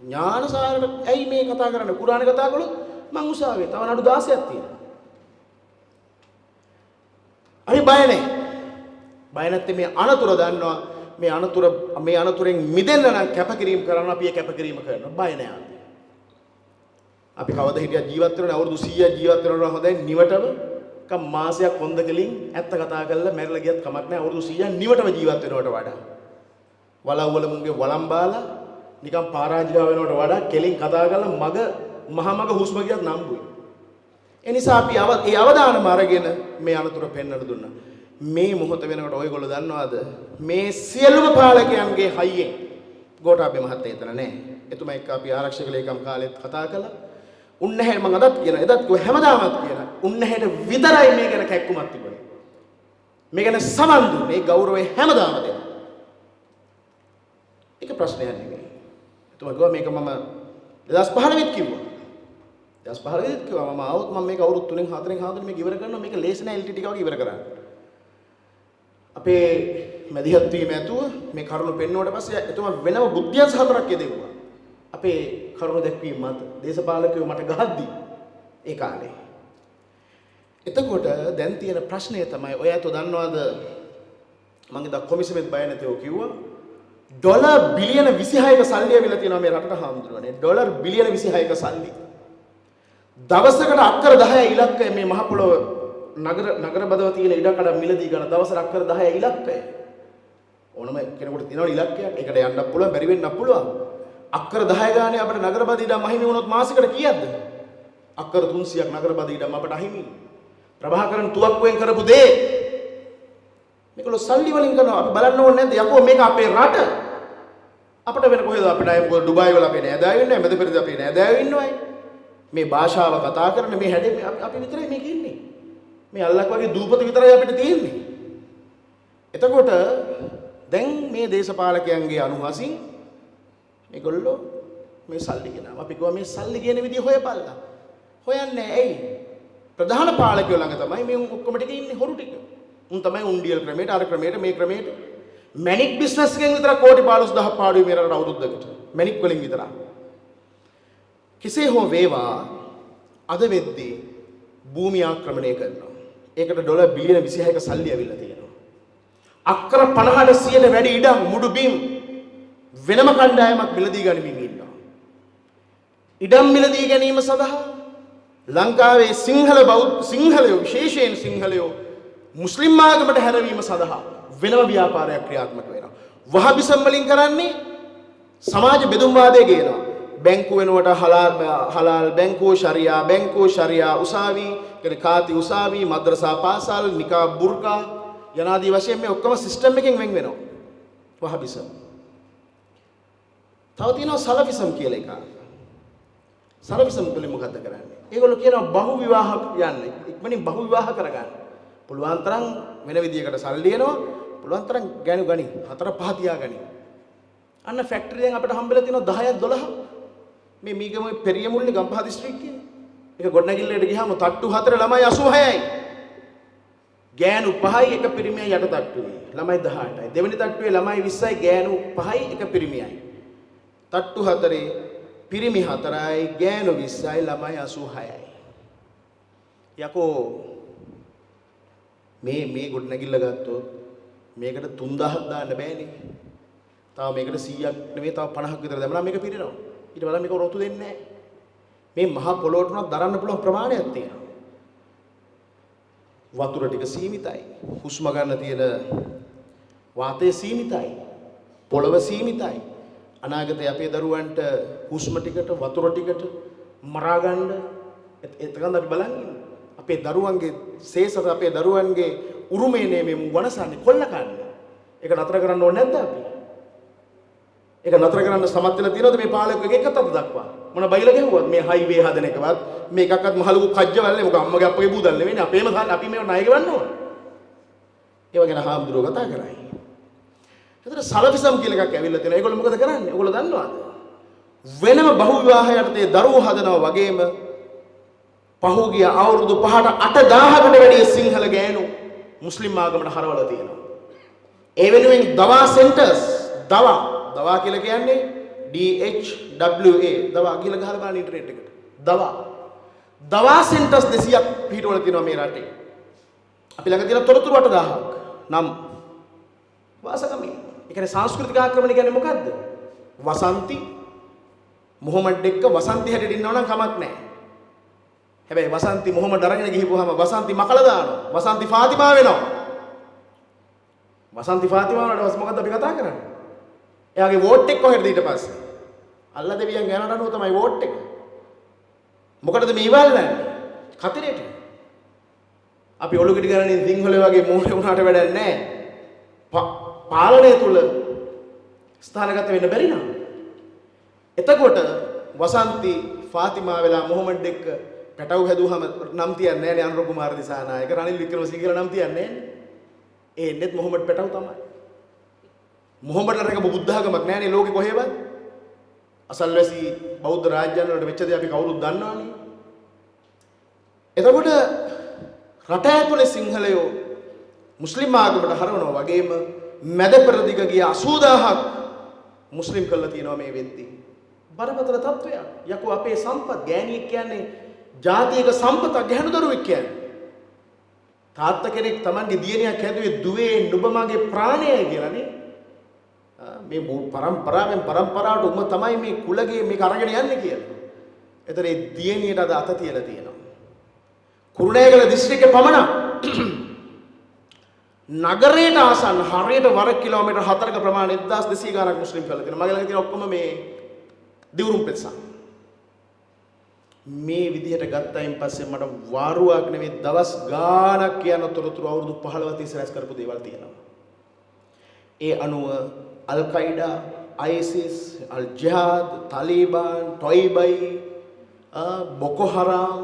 ඥානසාරට ඇයි මේ කතා කරන්නේ? කුරානේ කතා කළොත් මං උසාවියේ තව නඩු 16ක් තියෙනවා. අපි බය නැහැ. බය නැත්තේ මේ අනතුර දන්නවා. මේ අනතුරෙන් මිදෙන්න නම් කැපකිරීම කරන්න අපි ඒ කැපකිරීම කරනවා. බය නැහැ. අපි කවද හිටියත් ජීවත් වෙනවා අවුරුදු 100ක් ජීවත් වෙනවා හොඳයි නිවටම කම් මාසයක් හොඳකලින් ඇත්ත කතා කරලා මැරිලා ගියත් කමක් නැහැ අවුරුදු 100ක් නිවටම ජීවත් වෙනවට වඩා වලව්වල මුංගේ වළම්බාලා නිකන් පරාජිකා වෙනවට වඩා කෙලින් කතා කරලා මග හුස්ම ගියත් නම්බුයි. ඒ නිසා අපි ඒ අවදානම අරගෙන මේ අනතුර පෙන්වන්න දුන්නා. මේ මොහොත වෙනකොට ඔයගොල්ලෝ දන්නවද මේ සියලුම පාලකයන්ගේ හයියෙන් ගෝඨාභය මහත්තයා එතන නැහැ. එතුමා එක්ක අපි ආරක්ෂක ලේකම් කාලෙත් කතා කළා. උන්නැහැට මම අදත් කියන එදත් කිව්ව හැමදාමත් කියන උන්නැහැට විතරයි මේ ගැන කැක්කුමක් තිබුණේ. මේ ගැන සමන් දුන්නේ ගෞරවය හැමදාම දෙනවා. ඒක ප්‍රශ්නයක් නෙමෙයි. එතුමා කිව්වා මේක මම 2015 ත් කිව්වා. 2015 ත් කිව්වා මම ආවොත් මම මේක අවුරුදු 3න් 4න් හාදලා මේක ඉවර කරනවා මේක ලේසි නෑ LT ටික වගේ ඉවර කරන්න. අපේ මැදිහත් වීම ඇතුව මේ කරුණු පෙන්වුවට පස්සේ එතුමා වෙනම බුද්ධියන්ස හතරක් යෙදුවා. අපේ කරුණු දැක්වීම මත දේශපාලකයෝ මට ගහද්දි ඒ කාලේ. එතකොට දැන් තියෙන ප්‍රශ්නය තමයි ඔය ඇතෝ දන්නවද මම ඉතින් කොමිසමෙත් බය නැතෝ කිව්වා ඩොලර් බිලියන 26ක සල්ලි ඇවිල්ලා තියෙනවා මේ රටට හාමුදුරුවනේ. ඩොලර් බිලියන 26ක සල්ලි. දවසකට අක්කර 10 ඉලක්කය මේ මහ පොළොව නගර බදව තියෙන ඉඩකඩ මිලදී ගන්න දවසට අක්කර 10 ඉලක්කය. ඕනම කෙනෙකුට තියෙනවා ඉලක්කයක්. ඒකට යන්නත් පුළුවන් බැරි වෙන්නත් පුළුවන්. අක්කර 10 ගානේ අපිට නගර බද ඉඩම් අහිමි වුණොත් මාසෙකට කීයක්ද? අක්කර 300ක් නගර බද ඉඩම් අපිට අහිමි. ප්‍රභාකරන් තුවක්කුවෙන් කරපු දේ මේකලෝ සල්ලි වලින් කරනවා. අපි බලන්න ඕනේ නැද්ද? යකෝ මේක අපේ රට. අපිට වෙන කොහෙද අපිට අය මොකද ඩුබායි වල අපේ නෑදෑයෝ ඉන්නේ. මෙද පෙරද අපේ නෑදෑයෝ ඉන්නවයි. මේ භාෂාව කතා කරන මේ හැඩේ අපි විතරයි මේක ඉන්නේ. මේ අල්ලක් වගේ දූපත විතරයි අපිට තියෙන්නේ. එතකොට දැන් මේ දේශපාලකයන්ගේ අනුහසින් මේගොල්ලෝ මේ සල්ලි ගෙනාවා. අපි කිව්වා මේ සල්ලි කියන විදිය හොයපල්ලා. හොයන්නේ ඇයි? ප්‍රධාන පාලකයෝ ළඟ තමයි මේ ඔක්කොම ටික ඉන්නේ හොරු ටික. උන් තමයි උන්ඩියල් ක්‍රමයට අර ක්‍රමයට මේ ක්‍රමයට මැනික් බිස්නස් එකෙන් විතර කෝටි 15000ක් පාඩුවේ මේ රටට අවුරුද්දකට. මැනික් වලින් විතර. කෙසේ හෝ වේවා අද වෙද්දී භූමිය ආක්‍රමණය කරනවා. ඒකට ඩොලර් බිලියන 26ක සල්ලි ඇවිල්ලා තියෙනවා. අක්කර 50%ට වැඩි ඉඩම් මුඩු බිම් වෙනම කණ්ඩායමක් මිලදී ගනිමින් ඉන්නවා. ඉඩම් මිලදී ගැනීම සඳහා ලංකාවේ සිංහලයෝ විශේෂයෙන් සිංහලයෝ මුස්ලිම් ආගමට හැරවීම සඳහා වෙනම ව්‍යාපාරයක් ක්‍රියාත්මක වෙනවා. වහබිසම් වලින් කරන්නේ සමාජ බෙදුම්වාදය ගේනවා. බැංකුව වෙනුවට හලාල් බැංකුව ශරියා උසාවි කාති උසාවි මද්රසා පාසල් නිකාබ් බුර්කා යනාදී වශයෙන් මේ ඔක්කොම සිස්ටම් එකෙන් වෙන් වෙනවා. වහබිසම්. තව තියෙනවා සලෆිසම් කියලා එකක්. සලෆිසම් වලින් මොකද්ද කරන්නේ? ඒගොල්ලෝ කියනවා බහු විවාහ යන්නේ. ඉක්මනින් බහු විවාහ කරගන්න. පුළුවන් තරම් වෙන විදියකට සල්ලි එනවා. පුළුවන් තරම් ගණු ගනි. 4-5 තියාගනි. අන්න ෆැක්ටරි දැන් අපිට හම්බෙලා තියෙනවා 10ක් 12ක්. මේ මීගම පෙරියමුල්ලේ ගම්පහ දිස්ත්‍රික්කයේ. ඒක ගොඩනැගිල්ලට ගියාම තට්ටු 4 ළමයි 86යි. ගෑනු 5යි එක පිරිමියයි යට තට්ටුවේ. ළමයි 18යි. දෙවෙනි තට්ටුවේ ළමයි 20යි ගෑනු 5යි එක පිරිමියයි. තට්ටු 4 පිරිමි 4යි ගෑනු 20යි ළමයි 86යි. යකෝ මේ ගොඩනැගිල්ල ගත්තොත් මේකට 3000ක් දාන්න බෑනේ. තව මේකට 100ක් නෙමෙයි තව 50ක් විතර දැම්මම මේක පිරෙනවා. ඊට වඩා මේක රොතු දෙන්නේ නැහැ. මේ මහා පොළොවට උනත් දරන්න පුළුවන් ප්‍රමාණයක් තියෙනවා. වතුර ටික සීමිතයි. හුස්ම ගන්න තියෙන වාතය සීමිතයි. පොළව සීමිතයි. අනාගතයේ අපේ දරුවන්ට හුස්ම ටිකට වතුර ටිකට මරා ගන්න එතකන් අපි බලන් ඉන්නේ. අපේ දරුවන්ගේ සේසත අපේ දරුවන්ගේ උරුමේ නේ මේ වනසන්නේ කොල්ල කන්නේ. ඒක නතර කරන්න ඕනේ නැද්ද අපි? ඒක නතර කරන්න සමත් වෙලා තියෙනවද මේ පාලකයෙක් එකත් අත දක්වා? මොන බයිලා ගැහුවත් මේ හයිවේ හදන එකවත් මේකක්වත් මහලු කජ්ජවල්නේ මොකක් අම්මගේ අප්පගේ බූදල් නෙවෙයිනේ අපේම අපි මේව ණය ගෙවන්න ඕන. ඒව ගැන හාමුදුරුවෝ කතා කරයි. ඒතර සලෆිසම් කියලා එකක් ඇවිල්ලා තියෙනවා. ඒගොල්ලෝ මොකද කරන්නේ? ඕගොල්ලෝ දන්නවද? වෙනම බහු විවාහ යටතේ දරුවෝ හදනවා වගේම පහුගිය අවුරුදු 5ට 8000කට වැඩි සිංහල ගෑනු මුස්ලිම් ආගමට හරවලා තියෙනවා. ඒ වෙනුවෙන් දවා සෙන්ටර්ස් දවා කියලා කියන්නේ DHWA දවා කියලා ගහලා බලන්න ඉන්ටර්නෙට් එකට. දවා සෙන්ටර්ස් 200ක් පිටවල තියෙනවා මේ රටේ. අපි ළඟ තියෙන තොරතුරු 8000ක්. නම් වාසගමී. ඒ කියන්නේ සංස්කෘතික ආක්‍රමණය කියන්නේ මොකද්ද? වසන්ති මොහොමඩ් එක්ක වසන්ති හැටියට ඉන්නව නම් කමක් නැහැ. හැබැයි වසන්ති මොහොමඩ් අරගෙන ගිහිපුවාම වසන්ති මකලා දානවා. වසන්ති ෆාතිමා වෙනවා. වසන්ති ෆාතිමා වලට මොකද්ද අපි කතා කරන්නේ? එයාගේ වෝට් එක කොහෙද ඊට පස්සේ? අල්ලා දෙවියන් ගෑනට අනුව තමයි වෝට් එක. මොකටද මේ ඉවල්ලන්නේ? කතරේට. අපි ඔලු කිඩි ගණනේ සිංහලයේ වගේ මෝඩේ වුණාට වැඩක් නැහැ. පාලනය තුල ස්ථානගත වෙන්න බැරි නම්. එතකොට වසන්ති ෆාතිමා වෙලා මොහොමඩ් එක්ක පැටව හැදුවම නම් තියන්නේ නැහැ නේ අනුර කුමාර දිසානායක රනිල් වික්‍රමසිංහ කියලා නම් තියන්නේ නැහැ. ඒ එන්නේත් මොහොමඩ් පැටව තමයි. මොහොමඩ්ලට එක බුද්ධාගමක් නැහැ නේ ලෝකෙ කොහෙවත්. අසල්වැසි බෞද්ධ රාජ්‍යයන් වලට වෙච්ච දේ අපි කවුරුත් දන්නවනේ. එතකොට රට ඇතුලේ සිංහලයෝ මුස්ලිම් ආගමට හරවනවා වගේම මැද පෙරදිග ගිය 80000ක් මුස්ලිම් කළා තියෙනවා මේ වෙද්දී. බරපතල තත්වයක්. යකෝ අපේ සම්පත් ගෑණියෙක් කියන්නේ ජාතියක සම්පතක් ගැහණු දරුවෙක් කියන්නේ. තාත්තා කෙනෙක් Tamanගේ දියණියක් හැදුවේ දුවේ නුඹ මගේ ප්‍රාණයයි කියලානේ. මේ පරම්පරාවට උම තමයි මේ කුලගේ මේක අරගෙන යන්නේ කියලා. එතන ඒ දියණියට අද අත තියලා තියෙනවා. කුරුණෑගල දිස්ත්‍රික්කේ පමණ නගරයට ආසන්න හරියට වර කිලෝමීටර් 4ක ප්‍රමාණය 1200 ගානක් මුස්ලිම් කළා තියෙනවා. මගේ ළඟ තියෙන ඔක්කොම මේ දිවුරුම් පෙත්සම්. මේ විදිහට ගත්තයින් පස්සේ මට වාරුවක් නෙවෙයි දවස් ගාණක් කියන තොරතුරු අවුරුදු 15 30 රැස් කරපු දේවල් තියෙනවා. ඒ අනුව අල් කයිඩා, ISIS, අල් ජිහාද්, තාලිබාන්, ටොයිබයි, බොකෝ හරාම්,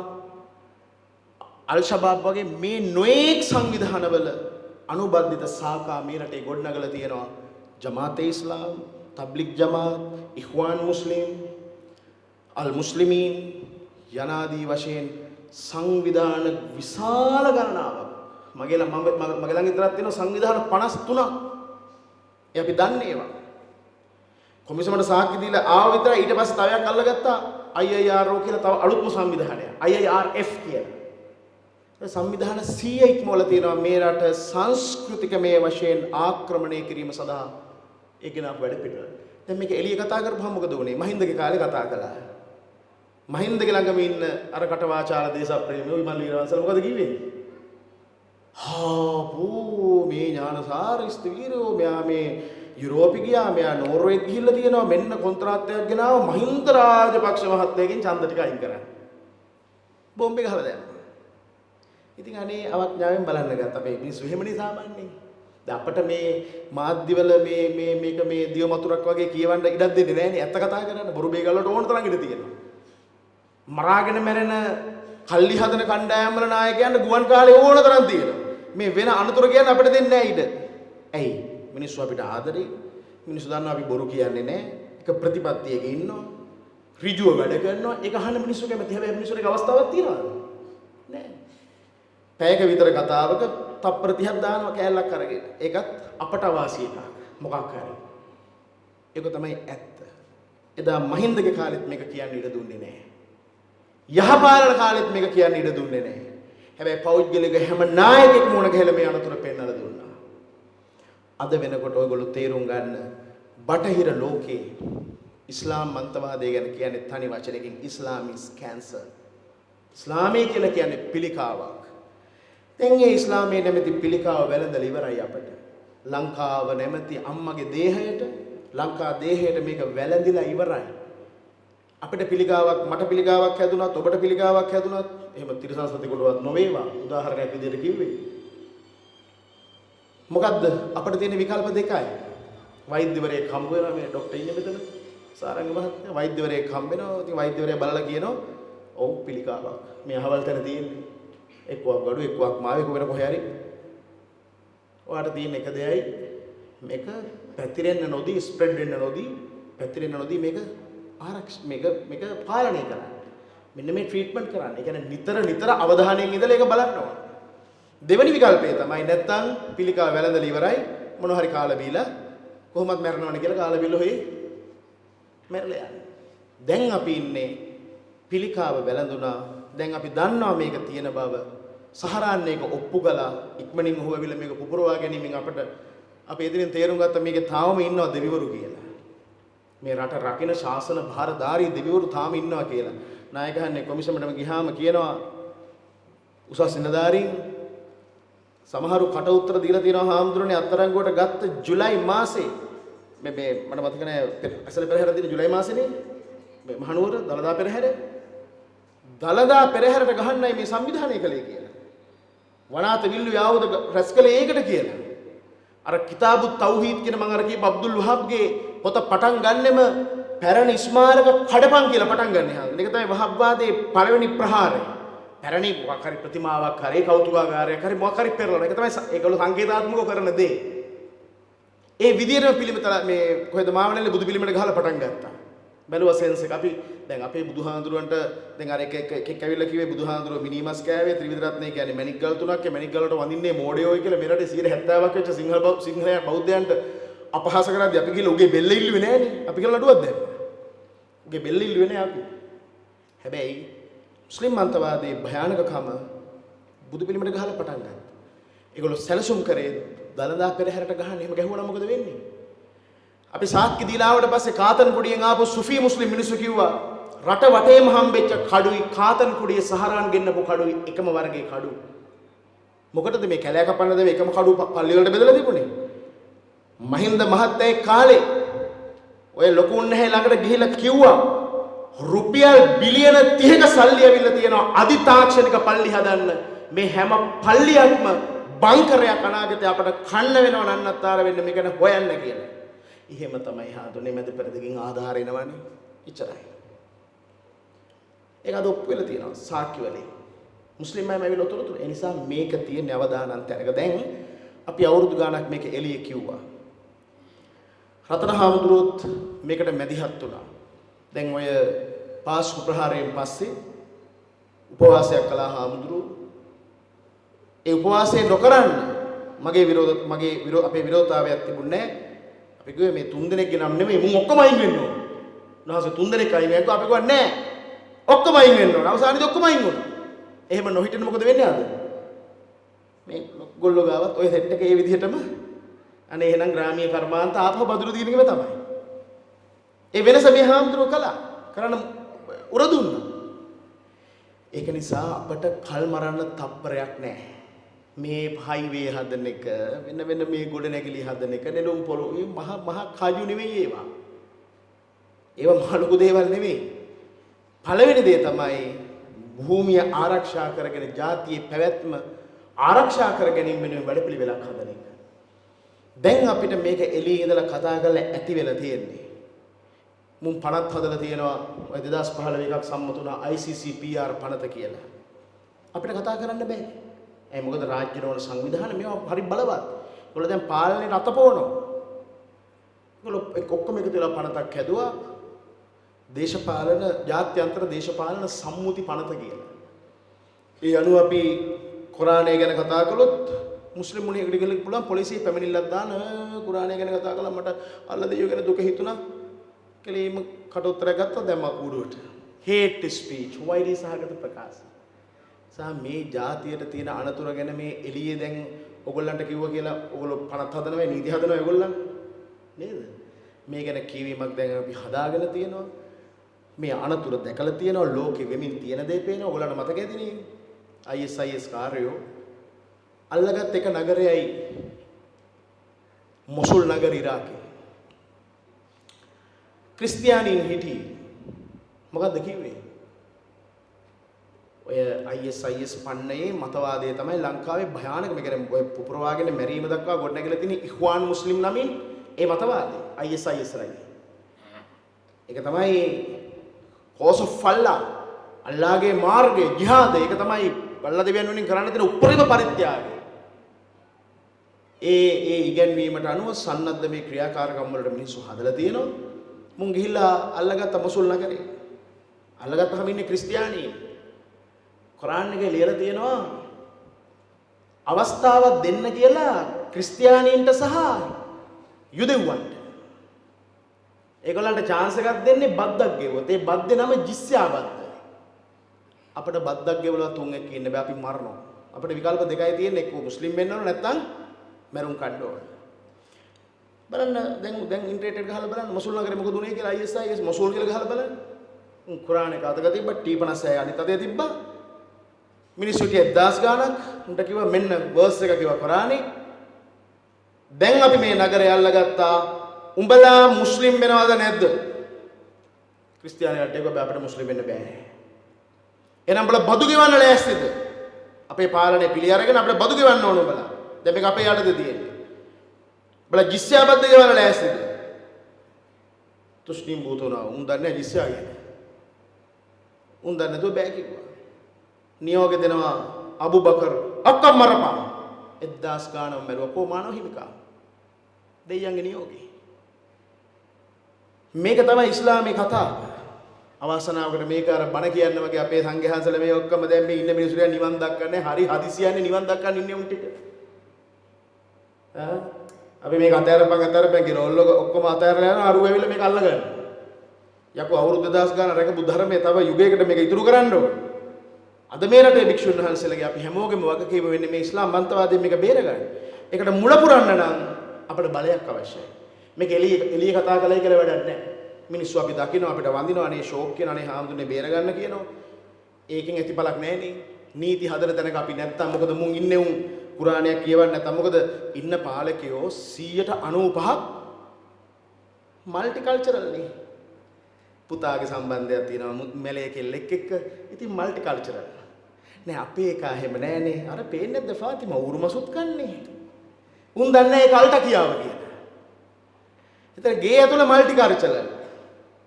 අල් ෂබාබ් වගේ මේ නොඑක් සංවිධානවල අනුබද්ධිත සාකා මේ රටේ ගොඩනගලා තියෙනවා. ජමාතේ ඉස්ලාම්, තබ්ලිග් ජමාත්, ඉඛ්වාන් මුස්ලිම්, අල් මුස්ලිමීන් යනාදී වශයෙන් සංවිධාන විශාල ගණනාවක්. මගේ ළඟ ඉතරක් තියෙනවා සංවිධාන 53ක්. ඒ අපි දන්නේ ඒවා. කොමිසමට සාක්ෂි දීලා ආව විතරයි ඊට පස්සේ තව එකක් අල්ලගත්තා IIRO කියලා තව අලුත්ම සංවිධානයක්. IIRF කියලා. ඒ සංවිධාන 100 ඉක්මවල තියෙනවා මේ රට සංස්කෘතිකමය වශයෙන් ආක්‍රමණය කිරීම සඳහා ඒකේ නාම වැඩ පිළිවෙල. දැන් මේක එළිය කතා කරපුවම මොකද වුනේ? මහින්දගේ කාලේ කතා කළා. මහින්දගේ ළඟම ඉන්න අර කටවාචාර දේශප්‍රේමී විමල් වීරවංශල මොකද කිව්වේ? මේ ඥානසාර ස්ථවිරෝ මෙයා මේ යුරෝපෙ ගියා මෙයා නෝර්වේත් ගිහිල්ලා තියෙනවා මෙන්න කොන්ත්‍රාත්යක් ගෙනාව මහින්ද රාජපක්ෂ මහත්තයාගෙන් ඡන්ද ටික අයින් කරන්න. බෝම්බේ ගහලා දැම්මා. ඉතින් අනේ අවඥාවෙන් බලන්න ගත්තා මේ මිනිස්සු එහෙමනේ සාමාන්‍යයෙන්. දැන් අපිට මේ මාධ්‍යවල මේක මේ දිය මතුරක් වගේ කියවන්න ඉඩක් දෙන්නේ නැහනේ. ඇත්ත කතා කරන්න බොරු බේගල් වලට ඕන තරම් ඉඩ තියෙනවා. මරාගෙන මැරෙන කල්ලි හදන කණ්ඩායම් වල නායකයන්ට ගුවන් කාලේ ඕන තරම් තියෙනවා. මේ වෙන අනුතර කියන්නේ අපිට දෙන්නේ නැහැ ඉඩ. ඇයි? මිනිස්සු අපිට ආදරේ. මිනිස්සු දන්නවා අපි බොරු කියන්නේ නැහැ. එක ප්‍රතිපත්තියක ඉන්නවා. ඍජුව වැඩ කරනවා. ඒක අහන්න මිනිස්සු කැමති. හැබැයි මිනිස්සුන්ට අවස්ථාවක් තියනවද? නැහැ. පැයක විතර කතාවක තප්පර 30ක් දානවා කෑල්ලක් අරගෙන. ඒකත් අපට අවාසි එකක්. මොකක් හරි. ඒක තමයි ඇත්ත. එදා මහින්දගේ කාලෙත් මේක කියන්න ඉඩ දුන්නේ නැහැ. යහපාලන කාලෙත් මේක කියන්න ඉඩ දුන්නේ නැහැ. හැබැයි පෞද්ගලික හැම නායකයෙක්ම මොන ගහලා මේ අනතුර පෙන්නලා දුන්නා. අද වෙනකොට ඔයගොල්ලෝ තේරුම් ගන්න බටහිර ලෝකේ ඉස්ලාම් මන්තවාදය ගැන කියන්නේ තනි වචනකින් ඉස්ලාම් is cancer. ඉස්ලාමය කියලා කියන්නේ පිළිකාවක්. දැන් මේ ඉස්ලාමයේ නැමැති පිළිකාව වැළඳලා ඉවරයි අපිට. ලංකාව නැමැති අම්මගේ දේහයට ලංකා දේහයට මේක වැළඳිලා ඉවරයි. අපිට පිළිකාවක් මට පිළිකාවක් හැදුනත් ඔබට පිළිකාවක් හැදුනත් එහෙම තිරසංස්කෘතික කොටවත් නොවේවා. උදාහරණයක් විදිහට කිව්වේ. මොකද්ද අපිට තියෙන විකල්ප දෙකයි. වෛද්‍යවරයෙක් හම්බ වෙනවා මේ ડોක්ටර් ඉන්නේ මෙතන. සාරංග මහත්මයා වෛද්‍යවරයෙක් හම්බ වෙනවා. ඉතින් වෛද්‍යවරයා බලලා කියනවා ඔව් පිළිකාවක්. මේ අහවල් තැන තියෙන්නේ. එක්කවක් gadu එක්කවක් මාවේ කොහෙන කොහේ හරි. ඔයාලට තියෙන එක දෙයයි මේක පැතිරෙන්න නොදී ස්ප්‍රෙඩ් වෙන්න නොදී පැතිරෙන්න නොදී මේක මේක පාලනය කරන්න. මෙන්න මේ ට්‍රීට්මන්ට් කරන්න. ඒ කියන්නේ නිතර අවධානයෙන් ඉඳලා ඒක බලන්න ඕන. දෙවෙනි විකල්පය තමයි නැත්තම් පිළිකාව වැළඳලා ඉවරයි මොන හරි කාලා බීලා කොහොමද මැරෙනවනේ කියලා කාලා බීලා හොයි මැරලා යන්නේ. දැන් අපි ඉන්නේ පිළිකාව වැළඳුනා. දැන් අපි දන්නවා මේක තියෙන බව. සහරාන්න එක ඔප්පු කළා. ඉක්මනින් හොයවිලා මේක පුපුරවා ගැනීමෙන් අපිට අපි එදිනෙන් තේරුම් ගත්තා මේකේ තාම ඉන්නවා දෙවිවරු කියලා. මේ රට රකින්න ශාසන භාරධාරී දෙවිවරු තාම ඉන්නවා කියලා. නායකයන්ගේ කොමිසමටම ගියාම කියනවා උසස් නිලධාරීන් සමහරු කට උත්තර දීලා තියෙනවා හාමුදුරනේ අත්අඩංගුවට ගත්ත ජුලයි මාසේ මේ මට මතක නැහැ අසල පෙරහැර දින ජුලයි මාසේනේ මේ මහනුවර දළදා පෙරහැරට ගහන්නයි මේ සංවිධානය කළේ කියලා. වනාත විල්ලු ආයුධ රැස්කලේ ඒකට කියලා. අර කිතාබුත් තෞහීද් කියන මම අර කියපු අබ්දුල් වහබ්ගේ පොත පටන් ගන්නෙම පැරණි ස්මාරක කඩපන් කියලා පටන් ගන්න හැම. ඒක තමයි වහබ්වාදයේ පළවෙනි ප්‍රහාරය. පැරණි මොකක් හරි ප්‍රතිමාවක් හරි කෞතුකාගාරයක් හරි මොකක් හරි පෙරලන. ඒක තමයි ඒගොල්ලෝ සංකේතාත්මකව කරන දේ. ඒ විදියටම පිළිමතල මේ කොහෙද මාවනල්ලේ බුදු පිළිමයට ගහලා පටන් ගත්තා. බැලුවා සෙන්ස් එක අපි දැන් අපේ බුදුහාඳුරන්ට දැන් අර එක ඇවිල්ලා කිව්වේ බුදුහාඳුරෝ මිනිමස් කෑවේ ත්‍රිවිධ රත්නය කියන්නේ මැණික් ගල් තුනක් මැණික් ගල් වලට වඳින්නේ මෝඩයෝයි කියලා මේ රටේ 70%ක් වෙච්ච සිංහල බෞද්ධයන්ට අපහාස කරද්දී අපි කියලා උගේ බෙල්ල ඉල්ලුවේ නෑනේ. අපි කියලා නඩුවක් දැම්මා. උගේ බෙල්ල ඉල්ලුවේ නෑ අපි. හැබැයි මුස්ලිම් අන්තවාදී භයානකකම බුදු පිළිමයට ගහලා පටන් ගත්තා. ඒගොල්ලෝ සැලසුම් කරේ දළදා පෙරහැරට ගහන්න. එහෙම ගැහුවනම් මොකද වෙන්නේ? අපි සාක්කි දීලා ආවට පස්සේ කාතන් කුඩියෙන් ආපු සුෆී මුස්ලිම් මිනිස්සු කිව්වා රට වටේම හම්බෙච්ච කඩුයි කාතන් කුඩියේ සහරාන් ගෙන්නපු කඩුයි එකම වර්ගයේ කඩු. මොකටද මේ කැලෑ කපන්නද මේ එකම කඩුව පල්ලි වලට බෙදලා තිබුණේ? මහින්ද මහත්තයා කාලේ ඔය ලොකු උන්නැහේ ළඟට ගිහිල්ලා කිව්වා රුපියල් බිලියන 30ක සල්ලි ඇවිල්ලා තියෙනවා අධි තාක්ෂණික පල්ලි හදන්න. මේ හැම පල්ලියක්ම බංකරයක් අනාගතේ අපට කන්න වෙනව නන්නත්තර වෙන්න මේක ගැන හොයන්න කියලා. එහෙම තමයි හාදුනේ මැද පෙරදකින් ආධාර එනවනේ. එච්චරයි. ඒක අද ඔප්පු වෙලා තියෙනවා සාක්ෂි වලින්. මුස්ලිම් අයම ඇවිල්ලා උතුරතුර. ඒ නිසා මේක තියෙන අවදානන් තැනක. දැන් අපි අවුරුදු ගාණක් මේක එළියේ කිව්වා. රතන හාමුදුරුවොත් මේකට මැදිහත් වුණා. දැන් ඔය පාස්කු ප්‍රහාරයෙන් පස්සේ උපවාසයක් කළා හාමුදුරුවෝ. ඒ උපවාසය නොකරන්න අපේ විරෝධතාවයක් තිබුණේ නැහැ. අපි කිව්වේ මේ තුන් දෙනෙක්ගේ නම් නෙමෙයි මුන් ඔක්කොම අයින් වෙන්න ඕන. උන්වහන්සේ තුන් දෙනෙක් අයින් වෙනවා. අපි කිව්වා නෑ. ඔක්කොම අයින් වෙන්න ඕන. අවසානයේදී ඔක්කොම අයින් වුණා. එහෙම නොහිටින්න මොකද වෙන්නේ ආද? මේ ගොල්ලෝ ගාවත් ඔය සෙට් එක ඒ විදිහටම අනේ එහෙනම් ග්‍රාමීය කර්මාන්ත ආපහු බදුරු දින එකම තමයි. ඒ වෙනස මේ හාමුදුරුවෝ කළා. කරන්න උර දුන්නා. ඒක නිසා අපට කල් මරන්න තප්පරයක් නැහැ. මේ හයිවේ හදන එක වෙන මේ ගොඩ නැගිලි හදන එක නෙළුම් පොළොව මහ කජු නෙවෙයි ඒවා. ඒවා මහ ලොකු දේවල් නෙවෙයි. පළවෙනි දේ තමයි භූමිය ආරක්ෂා කරගෙන ජාතියේ පැවැත්ම ආරක්ෂා කර ගැනීම වෙනුවෙන් වැඩපිළිවෙලක් හදන එක. දැන් අපිට මේක එළියේ ඉඳලා කතා කරලා ඇති වෙලා තියෙන්නේ. මුන් පනත් හදලා තියෙනවා ඔය 2015 එකක් සම්මත වුණා ICCPR පනත කියලා. අපිට කතා කරන්න බෑ. ඒ මොකද රාජ්‍ය රෝණ සංවිධාන මේවා හරි බලවත්. ඒගොල්ලෝ දැන් පාලනේ රතපොවනවා. ඒගොල්ලෝ ඔක්කොම එකතු වෙලා පනතක් හැදුවා. දේශපාලන ජාත්‍යන්තර දේශපාලන සම්මුති පනත කියලා. ඒ අනුව අපි කුරානය ගැන කතා කළොත් මුස්ලිම් මුණියකට ගිහලා පුළුවන් පොලිසිය පැමිණිල්ලක් දාන කුරානය ගැන කතා කළා මට අල්ලා දෙයියෝ ගැන දුක හිතුණා. කලීම කට උත්තරයක් ගත්තා දැන් මා කූඩුවට. hate speech වෛරී සහගත ප්‍රකාශ. මේ ජාතියට තියෙන අනතුර ගැන මේ එළියේ දැන් ඔයගොල්ලන්ට කිව්වා කියලා ඔයගොල්ලෝ පනත් හදනවා නීති හදනවා ඔයගොල්ලන් නේද? මේ ගැන කියවීමක් දැන් අපි හදාගෙන තියෙනවා. මේ අනතුර දැකලා තියෙනවා ලෝකෙ වෙමින් තියෙන දේ පේනවා. ඔයගොල්ලන්ට මතක ඇතිනේ ISIS කාර්යෝ අල්ලගත් එක නගරයයි මොසුල් නගර ඉරාකේ. ක්‍රිස්තියානීන් හිටියේ. මොකද්ද කිව්වේ? ඔය ISIS පන්නයේ මතවාදය තමයි ලංකාවේ භයානක. මේ කියන්නේ ඔය පුපුරවාගෙන මැරීම දක්වා ගොඩනැගිලා තියෙන ඉඛ්වාන් මුස්ලිම් නමින් ඒ මතවාදය ISIS රයි. ඒක තමයි කෝස් ඔෆ් ෆල්ලා අල්ලාහගේ මාර්ගය ජිහාද. ඒක තමයි අල්ලාහ දෙවියන් වෙනින් කරන්න තියෙන උපරිම පරිත්‍යාගය. ඒ ඉගැන්වීමට අනුව සන්නද්ධ මේ ක්‍රියාකාරකම් වලට මිනිස්සු හදලා තියෙනවා. මුන් ගිහිල්ලා අල්ලගත්ත මොසුල් නගරේ. අල්ලගත්තම ඉන්නේ ක්‍රිස්තියානි. කුරාන් එකේ ලියලා තියෙනවා අවස්ථාවක් දෙන්න කියලා ක්‍රිස්තියානීන්ට සහ යුදෙව්වන්ට. ඒගොල්ලන්ට chance එකක් දෙන්නේ බද්දක් ගෙවුවොත්. ඒ බද්දේ නම ජිස්යා බද්ද. අපිට බද්දක් ගෙවලා තුන් එක්ක ඉන්න බෑ, අපි මරනවා. අපිට විකල්ප දෙකයි තියෙන්නේ, එක්ක මුස්ලිම් වෙන්න ඕන නැත්නම් මරුන් කන්න ඕන. බලන්න දැන් ඉන්ටර්නෙට් ගහලා බලන්න මොසුල් නගරේ මොකද උනේ කියලා ISIS මොසුල් කියලා ගහලා බලන්න. කුරාන් එක අතක තිබ්බා, T56 අනිත් අතේ තිබ්බා. මිනිස්සු කිය 1000 ගාණක් උන්ට කිව්වා මෙන්න වර්ස් එක කිව්වා කුරානේ. දැන් අපි මේ නගරය අල්ලගත්තා. උඹලා මුස්ලිම් වෙනවද නැද්ද? ක්‍රිස්තියානියට ඒක බෑ, අපිට මුස්ලිම් වෙන්න බෑ. එහෙනම් උඹලා බදු ගෙවන්න ලෑස්තිද? අපේ පාලනේ පිළි අරගෙන අපිට බදු ගෙවන්න ඕන උඹලා. දැන් මේක අපේ යටතේ තියෙන්නේ. උඹලා ජිස්යා බද්ද ගෙවන්න ලෑස්තිද? තුෂ්ණිම් බූතුනා උන් දන්නේ ජිස්යා කියන්නේ. උන් දන්නේ නැතුව බෑ කිව්වා. නියෝග දෙනවා අබු බකර් ඔක්කොම මරපන්. 1000 ගානක් මරුවා කොමානෝ හිමිකා. දෙයියන්ගේ නියෝගේ. මේක තමයි ඉස්ලාමයේ කතාව. අවසනාවකට මේක අර බණ කියන්න වගේ අපේ සංඝයාසල මේ ඔක්කොම දැන් මේ ඉන්න මිනිස්සු නිවන් දක්කන්නේ හරි හදිසියන්නේ නිවන් දක්කන්න ඉන්නේ උන් ටික. අපි මේක අතෑරපන් කියලා ඔක්කොම අතෑරලා යනවා අරුව ඇවිල්ලා මේක අල්ලගන්න. යකෝ අවුරුදු 2000 ගාන රැකපු ධර්මයේ තව යුගයකට මේක ඉතුරු කරන්න ඕන. අද මේ රටේ භික්ෂුන් වහන්සේලාගේ අපි හැමෝගෙම වගකීම වෙන්නේ මේ ඉස්ලාම් මන්තවාදයෙන් මේක බේරගන්න. ඒකට මුල පුරන්න නම් අපිට බලයක් අවශ්‍යයි. මේක එළිය කතා කළයි කියලා වැඩක් නැහැ. මිනිස්සු අපි දකිනවා, අපිට වඳිනවා, අනේ ෂෝක් කියන අනේ හාමුදුරනේ බේරගන්න කියනවා. ඒකෙන් ඇතිඵලක් නැහැ නේ. නීති හදන තැනක අපි නැත්තම් මොකද මුන් ඉන්නේ උන් කුරානයක් කියවන්නේ නැත්තම් මොකද ඉන්න පාලකයෝ 195ක් මල්ටි කල්චරල් නේ. පුතාගේ සම්බන්ධයක් තියෙනවා මැලේ කෙල්ලෙක් එක්ක. ඉතින් මල්ටි කල්චරල්. නෑ අපේ එක හැම නෑනේ. අර පේන්නේ නැද්ද ෆාතිමා උරුමසුත් කන්නේ. උන් දන්නේ ඒ කල්ට කියාව කියලා. එතන ගේ ඇතුළේ මල්ටි කල්චරල්.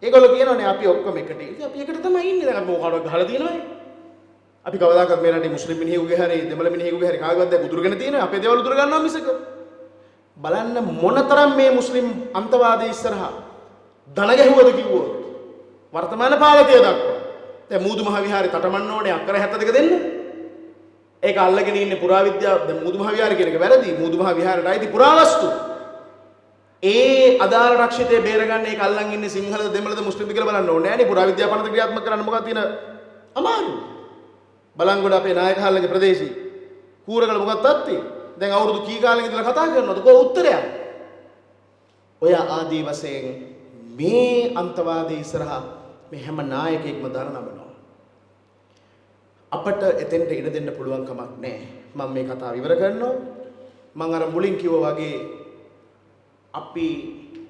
ඒගොල්ලෝ කියනවානේ අපි ඔක්කොම එකට. ඉතින් අපි එකට තමයි ඉන්නේ. දැන් අපි මොකක්ද ගහලා තියෙනවනේ. අපි කවදාකවත් මේ රටේ මුස්ලිම් මිනිහෙකුගේ හැරි දෙමළ මිනිහෙකුගේ හැරි කාගවත් දැන් උදුරගෙන තියෙනවා. අපේ දේවල් උදුර ගන්නවා මිසක. බලන්න මොනතරම් මේ මුස්ලිම් අන්තවාදී ඉස්සරහා දන ගැහුවද කිව්වොත්. වර්තමාන පාලකයෝ දක්වා. දැන් මූදු මහ විහාරේ තටමන්න ඕනේ අක්කර 72 දෙන්න. ඒක අල්ලගෙන ඉන්නේ පුරාවිද්‍යාව. දැන් මූදු මහ විහාරේ කියන එක වැරදි. මූදු මහ විහාරයට අයිති පුරාවස්තු. ඒ අදාළ රක්ෂිතේ බේරගන්න ඒක අල්ලන් ඉන්නේ සිංහලද දෙමළද මුස්ලිම්ද කියලා බලන්න ඕනේ නෑනේ. පුරාවිද්‍යාව පනත ක්‍රියාත්මක කරන්න මොකක්ද තියෙන අමාරු. බලංගොඩ අපේ නායකහල්ලගේ ප්‍රදේශي කූරගල මොකක්ද තත්ති. දැන් අවුරුදු කී කාලෙක ඉඳලා කතා කරනවද? කොහොම උත්තරයක්? ඔය ආදී වශයෙන් මේ අන්තවාදී ඉස්සරහා මේ හැම නායකයෙක්ම දරන නබනවා. අපට එතෙන්ට ඉඩ දෙන්න පුළුවන් කමක් නැහැ. මම මේ කතාව ඉවර කරනවා. මම අර මුලින් කිව්වා වගේ අපි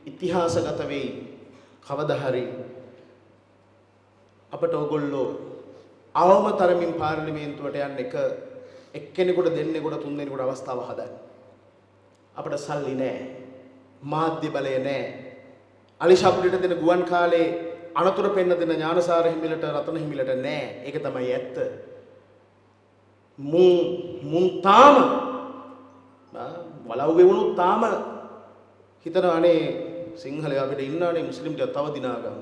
ඉතිහාසගත වෙයි කවදා හරි අපට ඕගොල්ලෝ අවම තරමින් පාර්ලිමේන්තුවට යන්න එක්කෙනෙකුට දෙන්නෙකුට තුන් දෙනෙකුට අවස්ථාව හදන්න. අපට සල්ලි නැහැ. මාධ්‍ය බලය නැහැ. අලිෂප්රිට දෙන ගුවන් කාලේ අනතුරු පෙන්න දෙන ඥානසාර හිමිලට රතන හිමිලට නෑ. ඒක තමයි ඇත්ත. මුන් තාම වලව්වේ වුණොත් තාම හිතනවා අනේ සිංහලයා අපිට ඉන්නානේ මුස්ලිම් ටික තව දිනා ගමු.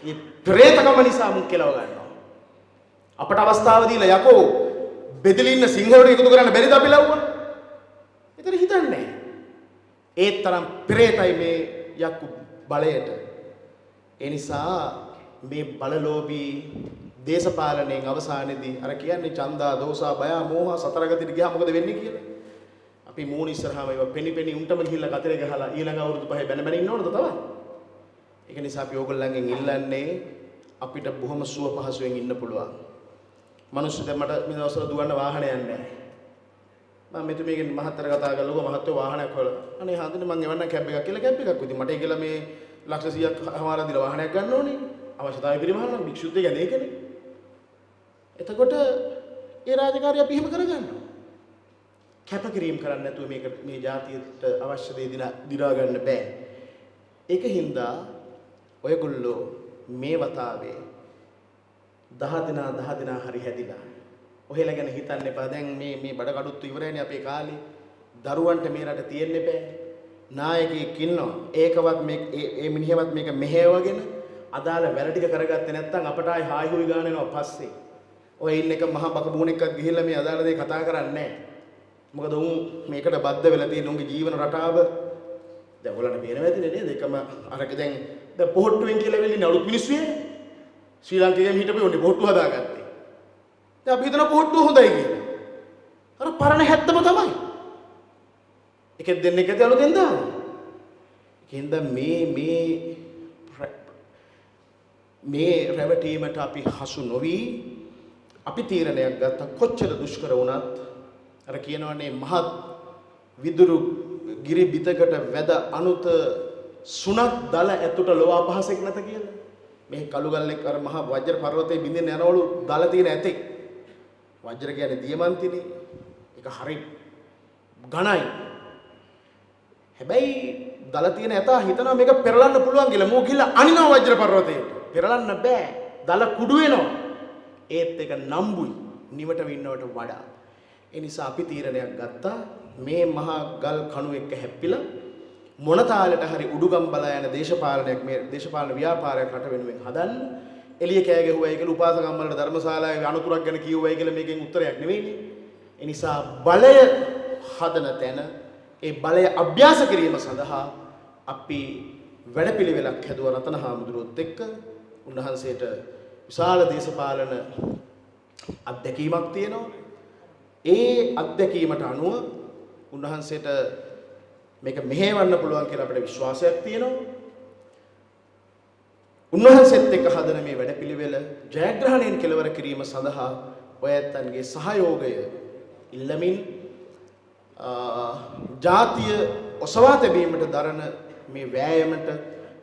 මේ ප්‍රේතකම නිසා මුන් කෙලව ගන්නවා. අපට අවස්ථාව දීලා යකෝ බෙදලා ඉන්න සිංහලට එකතු කරන්න බැරිද අපි ලව්වා? එතන හිතන්නේ. ඒ තරම් ප්‍රේතයි මේ යක්කු බලයට. ඒ නිසා මේ බලලෝභී දේශපාලනයෙන් අවසානයේදී අර කියන්නේ චන්දා දෝසා බය මෝහ සතරගතිට ගියා මොකද වෙන්නේ කියලා. අපි මූණ ඉස්සරහාම ඒවා පෙනි උන්ටම ගිහිල්ලා කතරේ ගහලා ඊළඟ අවුරුදු පහේ බැන ඉන්න ඕනද තව? ඒක නිසා අපි ඕගොල්ලන්ගෙන් ඉල්ලන්නේ අපිට බොහොම සුව පහසුවෙන් ඉන්න පුළුවන්. මිනිස්සු දැන් මට මේ දවස්වල දුවන්න වාහනයක් නැහැ. මම මෙතුමියගෙන් මහත්තර කතා කරලා ලොකු මහත්තයෝ වාහනයක් හොයලා අනේ හඳුනේ මං එවන්න කැබ් එකක් කියලා කැබ් එකක් ඉතින් මට කියලා මේ ලක්ෂ 100ක් හමාරක් දීලා වාහනයක් ගන්න ඕනේ අවශ්‍යතාවය පිළිබඳව නම් භික්ෂුත් එක නේකනේ එතකොට ඒ රාජකාරිය අපි එහෙම කරගන්නවා කැපකිරීම කරන්නේ නැතුව මේක මේ ජාතියට අවශ්‍ය දේ දිනා ගන්න බෑ ඒක හින්දා ඔයගොල්ලෝ මේ වතාවේ 10 දිනා හරි හැදිලා ඔහෙලා ගැන හිතන්න එපා. දැන් මේ බඩ කඩුත්තු ඉවරයිනේ අපේ කාලේ. දරුවන්ට මේ රට තියෙන්න බෑ. නායකයෙක් ඉන්නවා. ඒකවත් මේ මිනිහවත් මේක මෙහෙවගෙන අදාළ වැඩ ටික කරගත්තේ නැත්නම් අපට ආයි හායි හුයි ගන්න එනවා පස්සේ. ඔය ඉන්න එක මහා බක බුණෙක්වත් ගිහිල්ලා මේ අදාළ දේ කතා කරන්නේ නැහැ. මොකද උන් මේකට බද්ධ වෙලා තියෙන උන්ගේ ජීවන රටාව දැන් ඔයාලට පේනවා ඇතිනේ නේද? ඒකම අරක දැන් පොහොට්ටුවෙන් කියලා වෙන්නේ අලුත් මිනිස්සු ශ්‍රී ලංකාවේ හිටපු ඔන්නේ පොහොට්ටු හදාගත්තේ. දැන් අපි හිතන පොහොට්ටුව හොඳයි කියලා. අර පරණ හැත්තම තමයි. එකෙන් දෙන්නෙක් ඇති අලුතෙන් දානවා. ඒකෙන්ද මේ රැවටීමට අපි හසු නොවි අපි තීරණයක් ගත්ත කොච්චර දුෂ්කර වුණත් අර කියනවනේ මහත් විදුරු ගිරි බිතකට වැද අනුත සුණත් දල ඇතුට ලෝවා පහසෙක් නැත කියලා. මේ කළුගල්ලෙක් අර මහා වජ්‍ර පර්වතයේ බින්දින්න යනවලු දල තියෙන ඇතේ. වජ්‍ර කියන්නේ දියමන්තිනේ. ඒක හරි ඝනයි. හැබැයි දල තියෙන ඇතා හිතනවා මේක පෙරලන්න පුළුවන් කියලා. මෝ ගිහලා අනිනවා වජ්‍ර පර්වතයට. පෙරලන්න බෑ. දල කුඩු වෙනවා. ඒත් ඒක නම්බුයි නිවට වින්නවට වඩා. ඒ නිසා අපි තීරණයක් ගත්තා මේ මහා ගල් කණු එක්ක හැප්පිලා මොන තාලෙට හරි උඩුගම් බලා යන දේශපාලනයක් මේ දේශපාලන ව්‍යාපාරයක් රට වෙනුවෙන් හදන්න එළිය කෑ ගැහුවයි කියලා උපාසකම් වලට ධර්මශාලාවේ අනුතුරක් ගැන කියුවයි කියලා මේකෙන් උත්තරයක් නෙවෙයිනේ. ඒ නිසා බලය හදන තැන ඒ බලය අභ්‍යාස කිරීම සඳහා අපි වැඩපිළිවෙලක් හැදුවා රතන හාමුදුරුවොත් එක්ක. උන්වහන්සේට විශාල දේශපාලන අත්දැකීමක් තියෙනවා. ඒ අත්දැකීමට අනුව උන්වහන්සේට මේක මෙහෙවන්න පුළුවන් කියලා අපිට විශ්වාසයක් තියෙනවා. උන්වහන්සේත් එක්ක හදන මේ වැඩපිළිවෙල ජයග්‍රහණයෙන් කෙලවර කිරීම සඳහා ඔයයන්ගේ සහයෝගය ඉල්ලමින් ජාතිය ඔසවා තැබීමට දරන මේ වෑයමට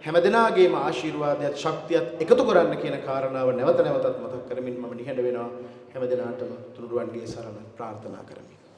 හැමදෙනාගේම ආශිර්වාදයත් ශක්තියත් එකතු කරන්න කියන කාරණාව නැවත නැවතත් මතක් කරමින් මම නිහඬ වෙනවා හැමදෙනාටම තුනුරුවන්ගේ සරණ ප්‍රාර්ථනා කරමි.